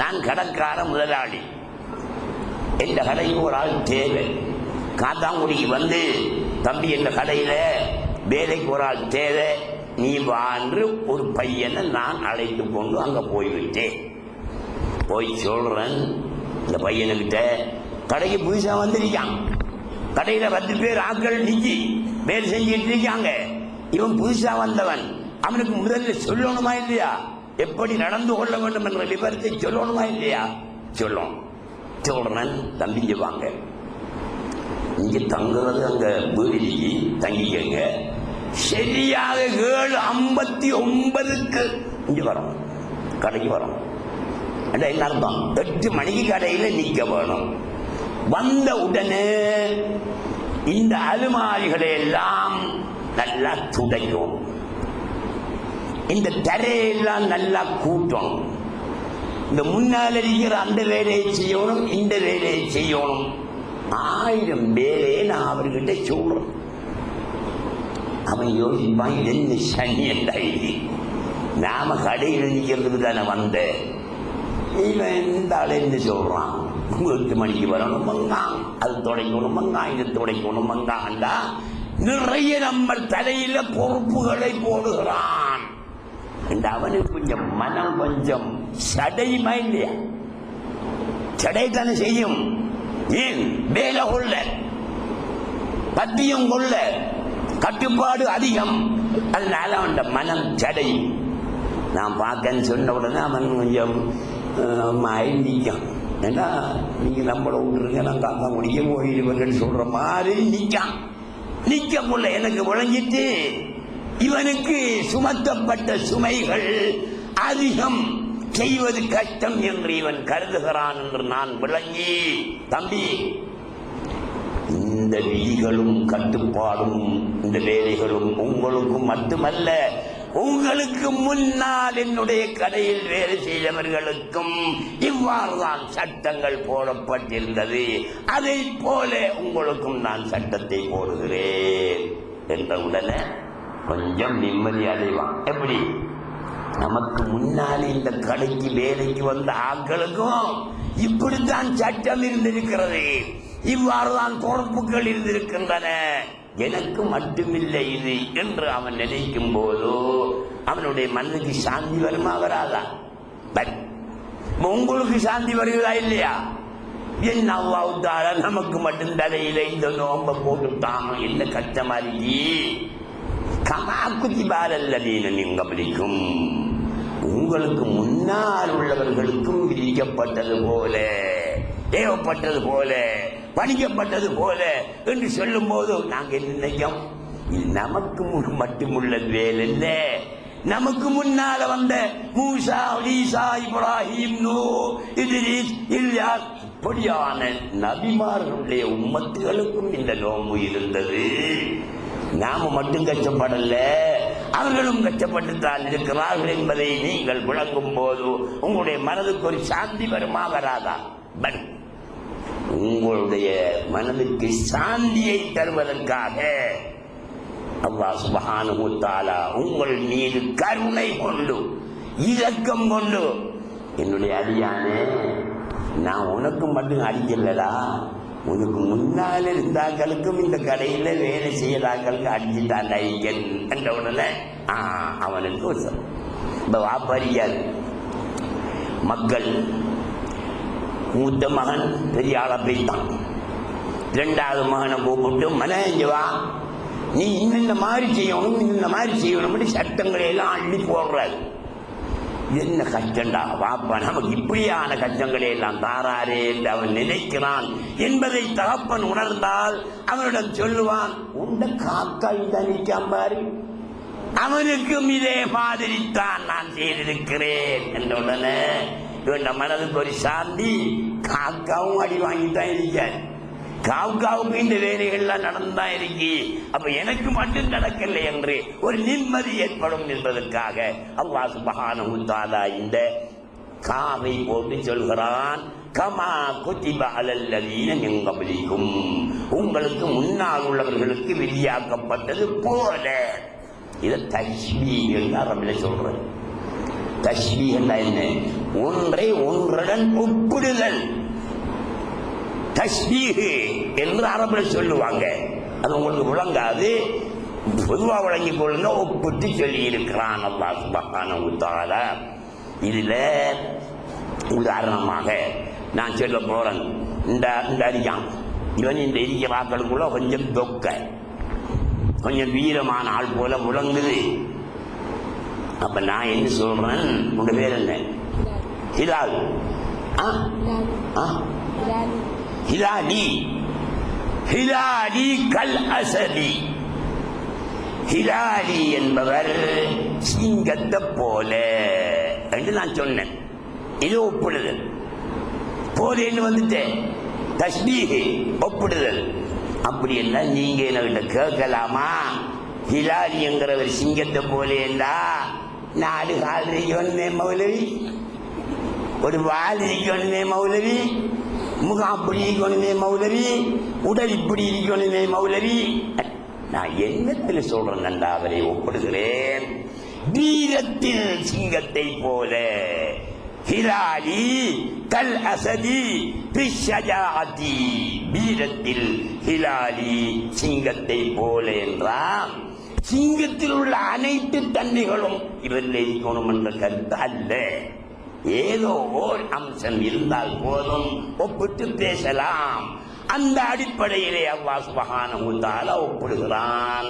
நான் கடைக்கார முதலாளி. இந்த கடைக்கு ஒரு ஆள் தேவை. காத்தாங்குடிக்கு வந்து, தம்பி இந்த கடையில வேலைக்கு ஒரு ஆள் தேவை, நீ வான்று ஒரு பையனை நான் அழைத்து கொண்டு அங்க போய்விட்டேன். போய் சொல்றேன் இந்த பையனுக்கிட்ட, கடைக்கு புதுசா வந்திருக்கான், கடையில 10 பேர் ஆட்கள் நிக்கி வேலை செஞ்சுட்டு இருக்காங்க. இவன் புதுசா வந்தவன், அவனுக்கு முதல்ல சொல்லணுமா இல்லையா? எப்படி நடந்து கொள்ள வேண்டும் என்ற விவரத்தை சொல்லணுமா இல்லையா? சொல்றேன், தம்பிங்க வாங்க, இங்க தங்குறது அங்க வீடு தங்கிக்கங்க, சரியாக 7:59 இங்க வரும், கடைக்கு வரும். என்ன அர்த்தம்? 8 மணிக்கு கடையில நிக்க வேணும். வந்த உடனே இந்த அலுமாரிகளை எல்லாம் நல்லா துடைக்கும், இந்த தரையெல்லாம் நல்லா கூட்டணும், இந்த முன்னால் இருக்கிற அந்த வேலையை செய்யணும், இந்த வேலையை செய்யணும். 1000 வேலையை நான் அவர்கிட்ட சொல்றேன். அவன் யோசிப்பான், என்ன சனி என்றாயி, நாம கடையில் நிற்கிறதுக்கு தானே வந்த, இவன் இந்த ஆளு என்ன சொல்றான், 8 மணிக்கு வரணும் மங்கான், அது துடைக்கணும் மங்கான், இது துடைக்கணும் மங்கான்டா. நிறைய நம்ம தலையில பொறுப்புகளை போடுகிறான். அவனுக்கு கொஞ்சம் மனம் கொஞ்சம் சடையுமா இல்லையா? சடை தானே செய்யும். ஏன் வேலை கொள்ள, பத்தியம் கொள்ள, கட்டுப்பாடு அதிகம். அதனால அவன் மனம் சடையும். நான் பார்க்கன்னு சொன்ன உடனே அவன் கொஞ்சம் நிற்கான். ஏன்னா நீங்க நம்மளை விட்டுருங்க, நான் காக்கா முடிக்க போயிடுவேன்னு சொல்ற மாதிரி நிக்க முடியல. எனக்கு விளங்கிட்டு இவனுக்கு சுமத்தப்பட்ட சுமைகள் அதிகம், செய்வது கஷ்டம் என்று இவன் கருதுகிறான் என்று நான் விளங்கி, தம்பி, இந்த விதிகளும் கட்டுப்பாடும் இந்த வேலைகளும் உங்களுக்கும் மட்டுமல்ல, உங்களுக்கு முன்னால் என்னுடைய கடையில் வேலை செய்தவர்களுக்கும் இவ்வாறுதான் சட்டங்கள் போடப்பட்டிருந்தது, அதை போல உங்களுக்கும் நான் சட்டத்தை போடுகிறேன் என்ற உடனே கொஞ்சம் நிம்மதி அடைவான். எப்படி? நமக்கு முன்னால் இந்த கடைக்கு வேலைக்கு வந்த ஆட்களுக்கும் இப்படித்தான் சட்டம் இருந்திருக்கிறது, இவ்வாறுதான் பொறுப்புகள் இருந்திருக்கின்றன, எனக்கு மட்டுமில்லை இது என்று அவன் நினைக்கும் போது அவனுடைய மனதுக்கு சாந்தி வருமா வராதா? உங்களுக்கு சாந்தி வருகிறதா இல்லையா? என்ன அல்லாஹ் நமக்கு மட்டும் தலையில இந்த நோம்ப போட்டுட்டான், என்ன கஷ்டமா இருக்கி. கமாக்குதிபாலல்லதீனமிங்கபலிக்கும், உங்களுக்கு முன்னால் உள்ளவர்களுக்கும் விதிக்கப்பட்டது போல, ஏவப்பட்டது போல, பணிக்கப்பட்டது போல என்று சொல்லும் போது நாங்க என்ன நினைக்கும், இது நமக்கு மட்டுமுள்ள வேலை இல்ல, நமக்கு முன்னால வந்த மூசா, ஈசா, இப்ராஹிம், நூஹ், இத்ரீஸ், இல்யாஸ் இப்படியான நபிமார்களுடைய உம்மத்துகளுக்கும் இந்த நோம்பு இருந்தது. நாம மட்டும் கஷ்டப்படல, அவர்களும் கஷ்டப்பட்டுத்தான் இருக்கிறார்கள் என்பதை நீங்கள் விளங்கும் போது உங்களுடைய மனதுக்கு ஒரு சாந்தி வருமா வராதா? உங்களுடைய மனதுக்கு சாந்தியை தருவதற்காக அல்லாஹ் சுப்ஹானஹு வ தஆலா உங்கள் மீது கருணை கொண்டு, இரக்கம் கொண்டு, என்னுடைய அடியானே, நான் உனக்கு மட்டும் அடிக்கலடா, உனக்கு முன்னால் இருந்தாக்களுக்கும் இந்த கடையில வேலை செய்யறாங்களுக்கு அடிச்சுட்டான் என்ற உடனே அவனுக்கு வாப்பறியார் மக்கள். மூத்த மகன் பெரிய ஆளை போய்த்தான். 2வது மகனை கூப்பிட்டு, மனவா, நீ இந்த மாதிரி செய்யணும், இந்த மாதிரி செய்யணும், சட்டங்களை எல்லாம் அள்ளி போடுறாரு. என்ன கஷ்டண்டா வாப்பா, நமக்கு இப்படியான கஷ்டங்களை எல்லாம் தாராரே என்று அவன் நினைக்கிறான் என்பதை தகப்பன் உணர்ந்தால் அவனிடம் சொல்லுவான், உண்ட காக்காய் தான் நிற்கான் பாரு, அவனுக்கும் இதே மாதிரி தான் நான் செய்திருக்கிறேன் என்ற உடனே இவன் மனதுக்கு ஒரு சாந்தி. காக்காவும் அடி வாங்கித்தான் இருக்க, காவுக்காவுக்கு இந்த வேலைகள்லாம் நடந்துதான் இருக்கு, அப்ப எனக்கு மட்டும் நடக்கலை என்று ஒரு நிம்மதி ஏற்படும் என்பதற்காக அல்லாஹ் சுப்ஹானஹு வ தஆலா இந்த காவை போட்டு சொல்கிறான், கமா குதிப அலல்லதீன மின் கப்லிக்கும், உங்களுக்கு முன்னால் உள்ளவர்களுக்கு விதியாக்கப்பட்டது போல. இதை தஷ்பீஹ் என்று அரபில் சொல்றது. தஷ்பீஹ் என்றால் என்ன? ஒன்றை ஒன்றுடன் ஒப்பிடுதல். தஷ்பீஹ் என்று அரபில் சொல்லுவாங்க, அது உங்களுக்கு விளங்காது, பொதுவா விளங்கிக் கொள்ளுங்க. ஒப்பிட்டு சொல்லி இருக்கிறான் அல்லாஹ் சுப்ஹானஹு வ தஆலா. இதுல உதாரணமாக நான் சொல்ல போறேன், இந்த அடிக்கான், இவன் இந்த இருக்கிற ஆக்களுக்குள்ள கொஞ்சம் தொக்க கொஞ்சம் வீரமான ஆள் போல முழங்குது. அப்ப நான் என்ன சொல்றேன், உங்க பேர் என்ன? ஹிலால். ஹிலாலி. ஹிலாலி கல் அசதி. ஹிலாலி என்பவர் சிங்கத்தை போல என்று நான் சொன்னேன். இது ஒப்பிடுதல். போலேன்னு வந்துட்டேன், தஸ்பீஹ் ஒப்பிடுதல். அப்படி எல்லாம் நீங்க என்ன கேட்கலாமா? ஹிலாலி என்கிறவர் சிங்கத்தை போலேண்டா 4 கால் இருக்கணுமே மௌலவி, ஒரு வால் இருக்கணுமே மௌலவி, முகம் அப்படி இருக்கணுமே மௌலவி, உடல் இப்படி இருக்கணுமே மௌலவி. நான் என்னத்தில் சொல்றேன், அவரை ஒப்பிடுகிறேன் வீரத்தில் சிங்கத்தை போல. ஹிலாலி கல் அசதி பிஷஜாஅதி. வீரத்தில் ஹிலாலி சிங்கத்தை போல என்றால் சிங்கத்தில் உள்ள அனைத்து தன்மைகளும் இவரில் இருக்கணும் என்ற கருத்து அல்ல. ஏதோ ஓர் அம்சம் இருந்தால் போதும், ஒப்பிட்டு பேசலாம். அந்த அடிப்படையிலே அல்லாஹ் சுப்ஹானஹு வ தஆலா ஒப்பிடுகிறான்.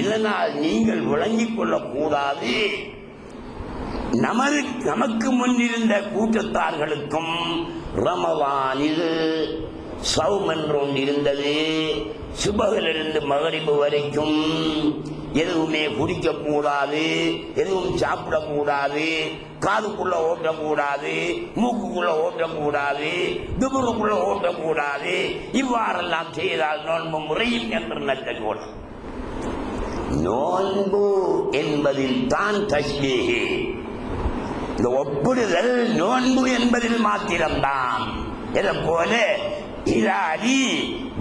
இதனால் நீங்கள் விளங்கிக் கொள்ளக்கூடாது, நமக்கு முன்னிருந்த கூட்டத்தார்களுக்கும் ரமலானில் சௌம் என்று ஒன்று இருந்தது. சுபகிலிருந்து மகரிபு வரைக்கும் எதுவுமே குடிக்கக்கூடாது, எதுவும் சாப்பிடக்கூடாது, காதுக்குள்ள ஓட்டக்கூடாது, மூக்குக்குள்ள ஓட்டக்கூடாது, துபுருக்குள்ள ஓட்டக்கூடாது. இவ்வாறெல்லாம் செய்தால் நோன்பு முறையும் என்று நட்டோட. நோன்பு என்பதில் தான் தஸ்பீஹ். இந்த ஒப்பிடுதல் நோன்பு என்பதில் மாத்திரம்தான். இதை போல ஹிலாலி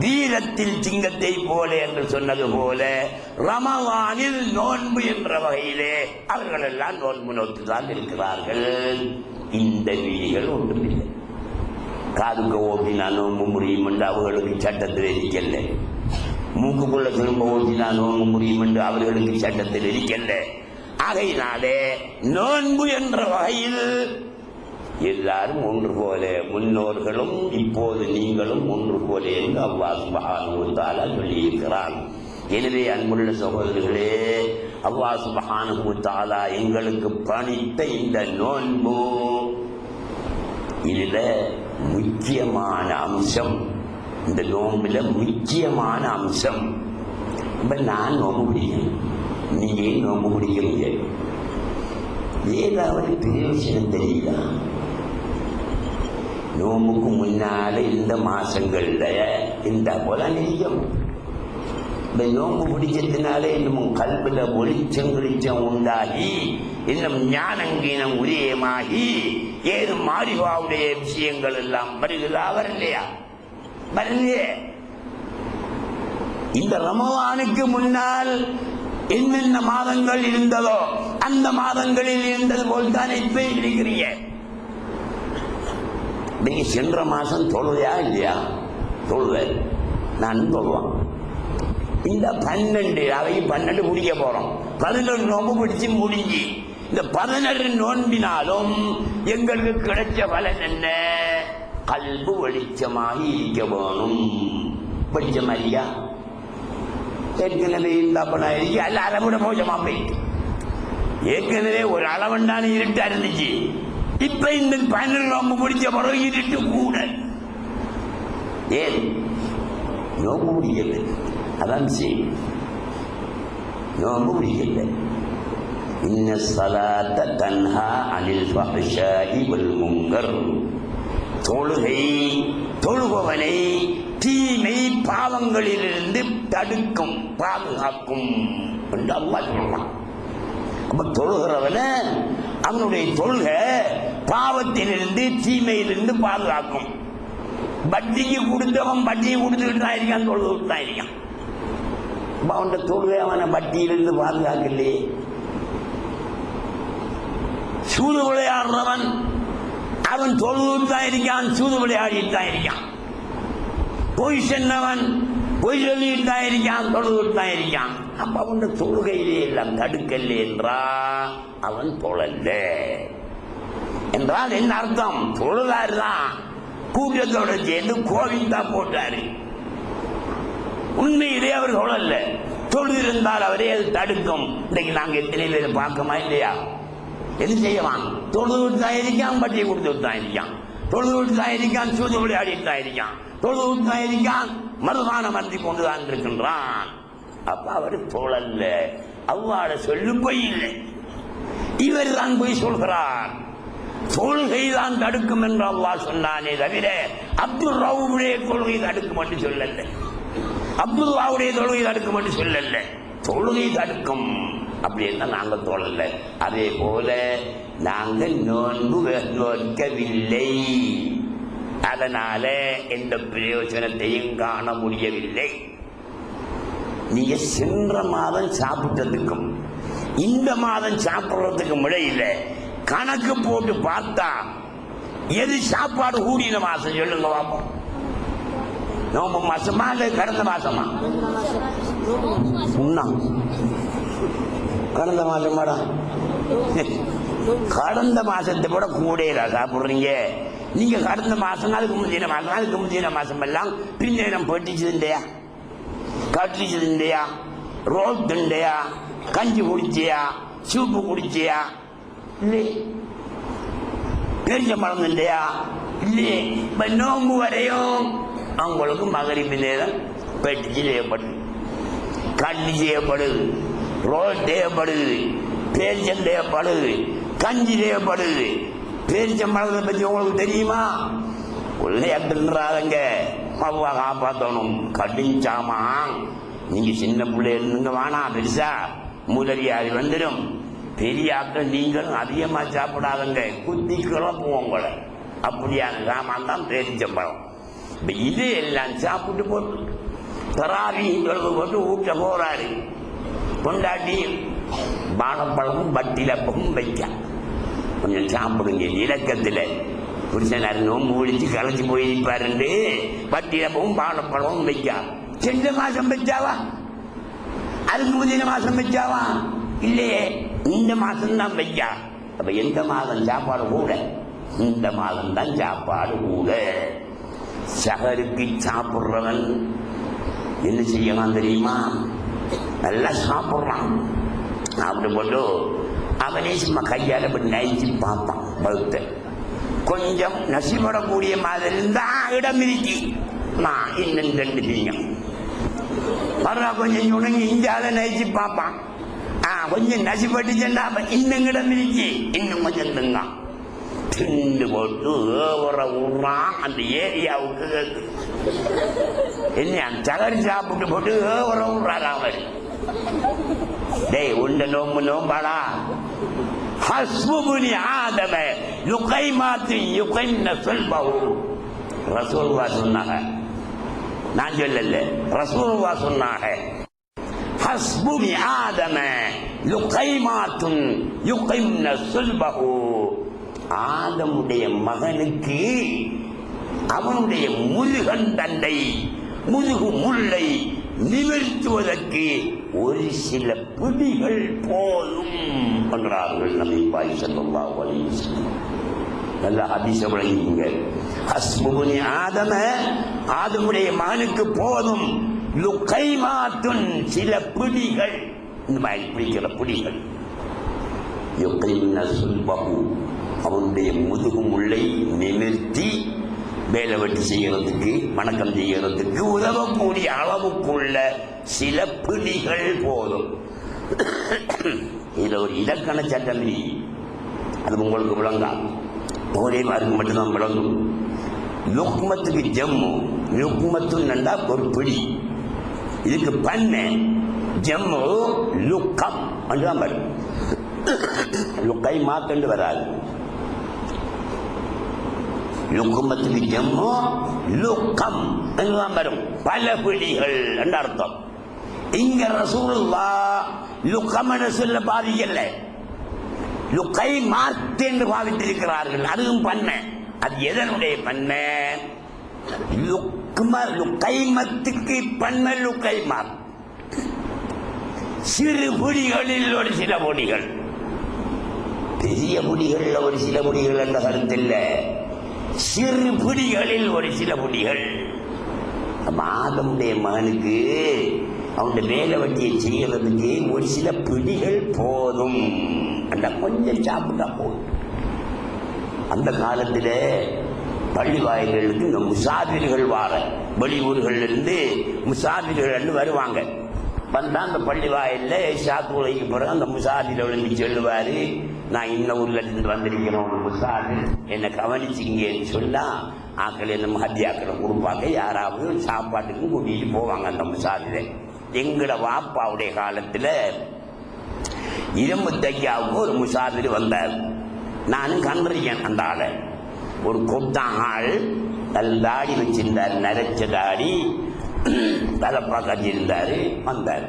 வீரத்தில் சிங்கத்தை போல என்று சொன்னது போல ரமலானில் நோன்பு என்ற வகையிலே அவர்கள் எல்லாம் நோன்பு நோட்டுதான் இருக்கிறார்கள். இந்த வீதிகள் ஒன்றுமில்லை. காதுக்கு ஓட்டினா நோன்பு முடியும் என்று அவர்களுக்கு சட்டத்தில் இருக்கல்ல. மூக்குக்குள்ள திரும்ப ஓட்டினா நோன்பு முடியும் என்று அவர்களுக்கு சட்டத்தில் இருக்கல்ல. ஆகையினாலே நோன்பு என்ற வகையில் எல்லாரும் ஒன்று போல, முன்னோர்களும் இப்போது நீங்களும் ஒன்று போல என்று அல்லாஹ் சுப்ஹானஹு வ தஆலா சொல்லியிருக்கிறான். எனவே அன்புள்ள சகோதரர்களே, அல்லாஹ் சுப்ஹானஹு வ தஆலா எங்களுக்கு பணித்த இந்த நோன்பு, இதுல முக்கியமான அம்சம், இந்த நோன்புல முக்கியமான அம்சம், நான் நோன்பு பிடிக்கணும், நீங்க நோன்பு பிடிக்கிறீங்க, ஏதாவது பிரயோஜனம் தெரியல. நோம்புக்கு முன்னால இந்த மாசங்கள்ல இந்த போல நிற்கும். இந்த நோம்பு பிடிச்சதுனால இன்னும் கல்வில ஒளிச்சம் உண்டாகி, இன்னும் ஞானங்கீனம் உரியமாகி, ஏது மாரிவாவுடைய விஷயங்கள் எல்லாம் வருகிறதா? வரலையா? வரலையே. இந்த ரமலானுக்கு முன்னால் என்னென்ன மாதங்கள் இருந்ததோ அந்த மாதங்களில் இருந்தது போல் தான் இப்ப இருக்கிறீங்க. நீங்க சென்ற மாசம் தொழுவையா இல்லையா? தொழுவ நான் சொல்லுவான். இந்த 12 அவைக்கு 12 குடிக்க போறோம். 11 நோம்பு பிடிச்சு முடிஞ்சு இந்த 11 நோன்பினாலும் எங்களுக்கு கிடைச்ச பலன் என்ன? கல்பு வெளிச்சமாகி இருக்க வேணும். வெளிச்சம் இல்லையா? ஏற்கனவே இந்த அப்பனா இருக்கு, அல்ல அதை விட மோசமா போயிட்டு. ஏற்கனவே ஒரு அளவண்டான இருட்டா இருந்துச்சு. இப்ப இந்த 12 நோம்பு பிடிச்ச பிறகு இருட்டு கூட. ஏன் நோம்பு பிடிக்கல? அதான் செய்யும். நோம்பு பிடிக்கல. இன்ன ஸலாத்த தன்ஹா அனில் ஃபஹ்ஷாஇ வல் முன்கர். தொழுகை தொழுபவனை தீமை பாவங்களிலிருந்து தடுக்கும், பாதுகாக்கும் என்று அல்லாஹ் சொல்றான். அப்ப தொழுகிறவன அவனுடைய தொழுகை பாவத்திலிருந்து தீமையிலிருந்து பாதுகாக்கும். பட்டிக்கு கொடுத்தவன் பட்டியை கொடுத்துக்கிட்டு தான் இருக்கான், தொழுதுகிட்டு தான் இருக்கான். அவன் தொழுகை அவனை பட்டியிலிருந்து பாதுகாக்கலையே. சூது விளையாடுறவன் அவன் தொழுதுகிட்டு தான் இருக்கான், சூது விளையாடிட்டு தான் இருக்கான். பொய் சென்னவன் பொய் சொல்லிட்டு தான் இருக்கான், தொழுதுகிட்டு தான் இருக்கான். அப்ப அவன் தொழுகையிலே எல்லாம் தடுக்கல என்றா அவன் தொழல்ல என்றால் என்ன அர்த்தம்? தொழுதாரு தான் கூட்டத்தோட சேர்ந்து கோவில் தான் போட்டாரு. உண்மையிலே அவர் தொழல்ல. தொழுது இருந்தால் அவரே அது தடுக்கும். இன்னைக்கு நாங்க எத்தனை பேரை பார்க்கமா இல்லையா? எது செய்யலாம்? தொழுது விட்டு தான் இருக்கான், பட்டியை கொடுத்து விட்டு தான் இருக்கான், தொழுது விட்டு தான் இருக்கான், சூது விளையாடிட்டு தான் இருக்கான், தொழுது விட்டு தான் இருக்கான், மருதானம் அன்றி கொண்டுதான் இருக்கின்றான். அப்ப அவரு தோழல்ல, அவ்வாறு சொல்லு பொய் இல்லை. இவர் தான் பொய் சொல்கிறார். தொழுகைதான் தடுக்கும் என்று அல்லாஹ் சொன்னானே தவிர அப்துல் ரவுடைய தொழுகை தடுக்கும் என்று சொல்லல. அப்துல்லாவுடைய தொழுகை தடுக்கும் என்று சொல்லல. தொழுகை தடுக்கும் அப்படின்னா நாங்கள் தோழல்ல. அதே போல நாங்கள் நோன்பு நோக்கவில்லை, அதனால எந்த பிரயோஜனத்தையும் காண முடியவில்லை. நீங்க சென்ற மாதம் சாப்பிட்டதுக்கும் இந்த மாதம் சாப்பிடுறதுக்கும் இடையில கணக்கு போட்டு பார்த்தா எது சாப்பாடு கூடின மாசம் சொல்லுங்க பாப்போம். நோம்பு மாசமா இல்ல கடந்த மாசமா? கடந்த மாசமாடா. கடந்த மாசத்தை விட கூடையில சாப்பிடுறீங்க நீங்க. கடந்த மாசம் அதுக்கு முந்தின மாசம், அதுக்கு முந்தின மாசம் எல்லாம் பின்னேரம் பட்டிச்சதுண்டையா, கட்டிச்சதுண்டையா, ரோல் திண்டையா, கஞ்சி குடிச்சியா, சூப்பு குடிச்சியா இல்லை, பெருஞ்சம்பழம் இல்லையா இல்லையே. நோம்பு வரையும் அவங்களுக்கு மகரிப்பு நேரம் பெட்டிச்சு செய்யப்படுது, கண்ணி செய்யப்படுது, ரோல் தேவைப்படுது, பேரிச்சம் தேவைப்படுது, கஞ்சி தேவைப்படுது. பேரிச்சம்பழத்தை பற்றி உங்களுக்கு தெரியுமா? உள்ளையாட்டுன்றாங்க, அவ்வா காப்பாற்றணும். கடிஞ்சாமான் நீங்க சின்ன பிள்ளை இருந்துங்க வேணா, பெருசா முதலியாரி வந்துடும். பெரியாக்கள் நீங்களும் அதிகமா சாப்பிடாதங்க, குத்தி கிளப்புவோம் உங்களை. அப்படியான சாமான் தான் பேரிச்சம்பழம். இது எல்லாம் சாப்பிட்டு போட்டு தராவி தொடர்பு போட்டு ஊட்ட போறாரு. கொண்டாட்டி வாழைப்பழமும் பட்டிலப்பமும் வைக்க கொஞ்சம் சாப்பிடுங்க. இலக்கத்தில் புருஷனார் நோம்பு ஒழிச்சு களைச்சி போயிருப்பாரு. பட்டிலப்பமும் வாழைப்பழமும் வைக்க சென்ற மாசம் வச்சாவா, அதுக்கு முந்தின மாசம் வச்சாவா? இல்லையே, இந்த மாசம் தான் வைக்கா. அப்ப எந்த மாதம் சாப்பாடு கூட? இந்த மாதம் தான் சாப்பாடு கூட. சகருக்கு சாப்பிடுறவன் என்ன செய்யலாம் தெரியுமா? நல்லா சாப்பிடுறான், அப்படி போட்டு அவனே சும்மா கையால நைச்சு பார்ப்பான். பௌத்த கொஞ்சம் நசிபடக்கூடிய மாதிரி இருந்தா இடம் இருக்கி நான் இன்னும் ரெண்டு செய்யும் மறுநா கொஞ்சம் உணங்கி இஞ்சால நைச்சு பார்ப்பான். கொஞ்சம் நசிப்பட்டுச்சுன்னா இன்னும் இடம் இருக்கி இன்னும் கொஞ்சம் திங்கான். திண்டு போட்டு விடுறான் அந்த ஏரியாவுக்கு. என்ன தகரி சாப்பிட்டு போட்டு விடுறாரு அவர். டேய் உண்ட நோம்பு நோம்பாடா. ஹஸ்புபுனி ஆதம யுகைமாத்தி யுகைன்ன சொல்பஹு. ரசூலுல்லாஹ் சொன்னாங்க, நான் சொல்லல, ரசூலுல்லாஹ் சொன்னாங்க. ஹஸ்புனி ஆதம யுகைமாத்துன் யுகைன்ன சொல்பஹு. ஆதமுடைய மகனுக்கு அவனுடைய முருகன் தண்டை முதுகு முல்லை நிமிர்த்துவதற்கு ஒரு சில பிடிகள் போதும் என்றார்கள் நபி ஸல்லல்லாஹு அலைஹி வஸல்லம். நல்ல ஹதீஸ விளங்கிங்க. ஹஸ்புனி ஆதம, ஆதமுடைய மகனுக்கு போதும், லுகைமாத்துன் சில பிடிகள், இந்த மாதிரி பிடிக்கிற பிடிகள், யுகைன்ன சுல்பஹு அவனுடைய முதுகு முல்லை நிமிர்த்தி வேலை வெட்டி செய்யறதுக்கு வணக்கம் செய்யறதுக்கு உதவக்கூடிய அளவுக்குள்ள சில பிடிகள் போதும். இதுல ஒரு இலக்கண சட்டம், அது உங்களுக்கு விளங்காது, ஒரே மாதிரி மட்டும்தான் விளங்கும். லுக்மத்துக்கு ஜம்மு, லுக்மத்து நண்டா ஒரு பிடி, இதுக்கு பண்ண ஜம்மு லுக்கம் என்றுதான் வரும். லுக்கை மாத்தண்டு வராது. லுக்குமத்துக்கு ஜம்மு லுக்கம் என்றுதான் வரும், பல பிடிகள் என்று அர்த்தம். இங்க ரசூலுல்லாஹ் லுக்கம் என்று சொல்ல பாதிக்கல, லுக்கை மாத்து என்று பாவித்திருக்கிறார்கள். அதுவும் பண்ண, அது எதனுடைய பண்ண? லுக்கைமத்துக்கு பண்ண லுக்கைமார். சிறு பொடிகளில் ஒரு சில பொடிகள், பெரிய பொடிகள் ஒரு சில பொடிகள் என்ற கருத்தில் சிறு பிடிகளில் ஒரு சில பிடிகள். ஆதமுடைய மகனுக்கு அவனுடைய வேலை வட்டியை செய்யறதுக்கு ஒரு சில பிடிகள் போதும், அந்த கொஞ்சம் சாப்பிட்டா போதும். அந்த காலத்தில் பள்ளி வாயில்களுக்கு இந்த முசாபிர்கள் வார வெளியூர்களிலிருந்து முசாபிர்கள் வருவாங்க. வந்தா அந்த பள்ளி வாயில்ல ஷாத்துலைக்கு பிறகு அந்த முசாபில விழுந்து சொல்லுவாரு, நான் இன்ன ஊர்ல இருந்து வந்திருக்கிறேன், ஒரு முசாபில் என்னை கவனிச்சிங்கன்னு சொல்லா ஆக்கள் என்ன மத்தியாக்களை கொடுப்பாங்க. யாராவது சாப்பாட்டுக்கு கூட்டிட்டு போவாங்க அந்த முசாபில. எங்கட வாப்பாவுடைய காலத்துல இரும்புத்தையாவுக்கு ஒரு முசாபிர் வந்தார். நானும் கண்டிருக்கேன் அந்த ஆளை. ஒரு கொட்டான் ஆள், தாடி வச்சிருந்தார், நரைச்ச தாடி, தலப்பா கட்டியிருந்தாரு. வந்தார்.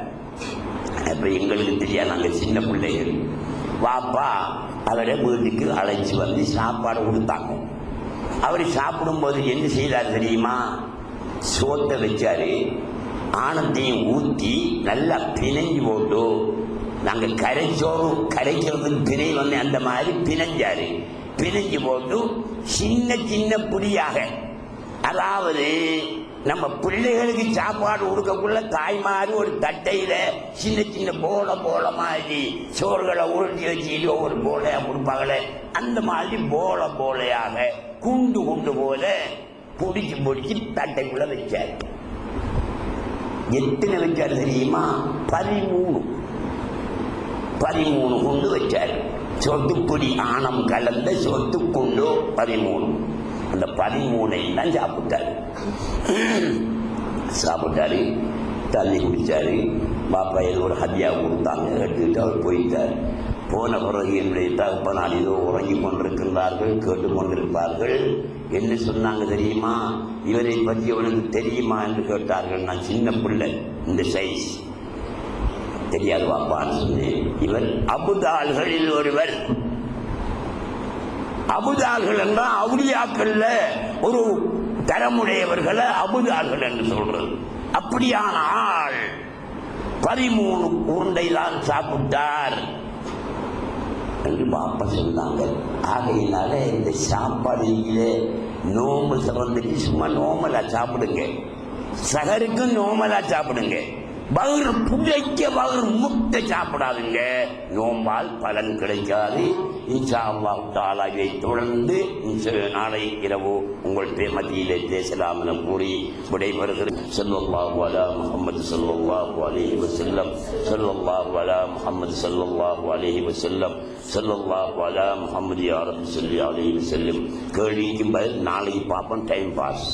அப்ப எங்களுக்கு தெரியாது, நாங்கள் சின்ன பிள்ளைகள். வாப்பா அவரை வீட்டுக்கு அழைச்சி வந்து சாப்பாடு கொடுத்தாங்க. அவர் சாப்பிடும்போது என்ன செய்தார் தெரியுமா? சோத்தை வச்சாரு, ஆனத்தையும் ஊற்றி நல்லா பிணைஞ்சு போட்டு, நாங்கள் கரைச்சோறு கரைக்கிறதுக்கு பிணை வந்து அந்த மாதிரி பிணைஞ்சாரு. பிணைஞ்சு போட்டு சின்ன சின்ன புடியாக, அதாவது நம்ம பிள்ளைகளுக்கு சாப்பாடு கொடுக்கக்குள்ள தாய்மாரி ஒரு தட்டையில சின்ன சின்ன போல மாதிரி சோறுகளை உருட்டி வச்சுக்கிட்டு ஒவ்வொரு போலையா கொடுப்பாங்களே, அந்த மாதிரி போலையாக குண்டு போல பிடிச்சி தட்டைக்குள்ள வச்சாரு. எத்தனை வச்சாரு தெரியுமா? 13 குண்டு வச்சாரு. சொத்துப்பொடி ஆணம் கலந்த சொத்து குண்டு 13. அந்த 13 தான் சாப்பிட்டாரு. தண்ணி குடிச்சாரு. பாப்பா ஏதோ ஒரு ஹதியா கொடுத்தாங்க, எடுத்துக்கிட்டு அவர் போயிட்டார். போன பிறகு என்னுடைய தகப்பனால் ஏதோ உறங்கி கொண்டிருக்கின்றார்கள், கேட்டுக்கொண்டிருப்பார்கள். என்ன சொன்னாங்க தெரியுமா? இவரை பற்றி உனக்கு தெரியுமா என்று கேட்டார்கள். நான் சின்ன பிள்ளை, இந்த சைஸ் தெரியாது பாப்பான்னு சொன்னேன். இவர் அபுதால்களில் ஒருவர். அபுதால்கள் என்றால் அவுலியாக்கள்ல ஒரு தரமுடையவர்களை அபுதால்கள் என்று சொல்றது. அப்படியான ஆள் 13 உருண்டை தான் சாப்பிட்டார் என்று பாப்பா சொன்னாங்க. ஆகையினால இந்த சாப்பாடு நோம்பு சிறந்துக்கு சும்மா நோமலா சாப்பிடுங்க, சகருக்கும் நோமலா சாப்பிடுங்க. வயிறு புடைக்க வயிறு முட்டை சாப்பிடாதுங்க, நோம்பால் பலன் கிடைக்காது. இன்ஷா அல்லாஹ் தஆலா இதை தொடர்ந்து நாளை இரவு உங்கள் மத்தியிலே பேசலாம் என கூறி விடைபெறுகிறேன். ஸல்லல்லாஹு அலா முஹம்மது ஸல்லல்லாஹு அலைஹி வஸல்லம், ஸல்லல்லாஹு அலா முஹம்மது ஸல்லல்லாஹு அலைஹி வஸல்லம், ஸல்லல்லாஹு அலா முஹம்மது யா ரப்பி ஸல்லி அலைஹி வஸல்லம். கேள்விக்கும் பதில் நாளைக்கு பார்ப்போம். Time pass.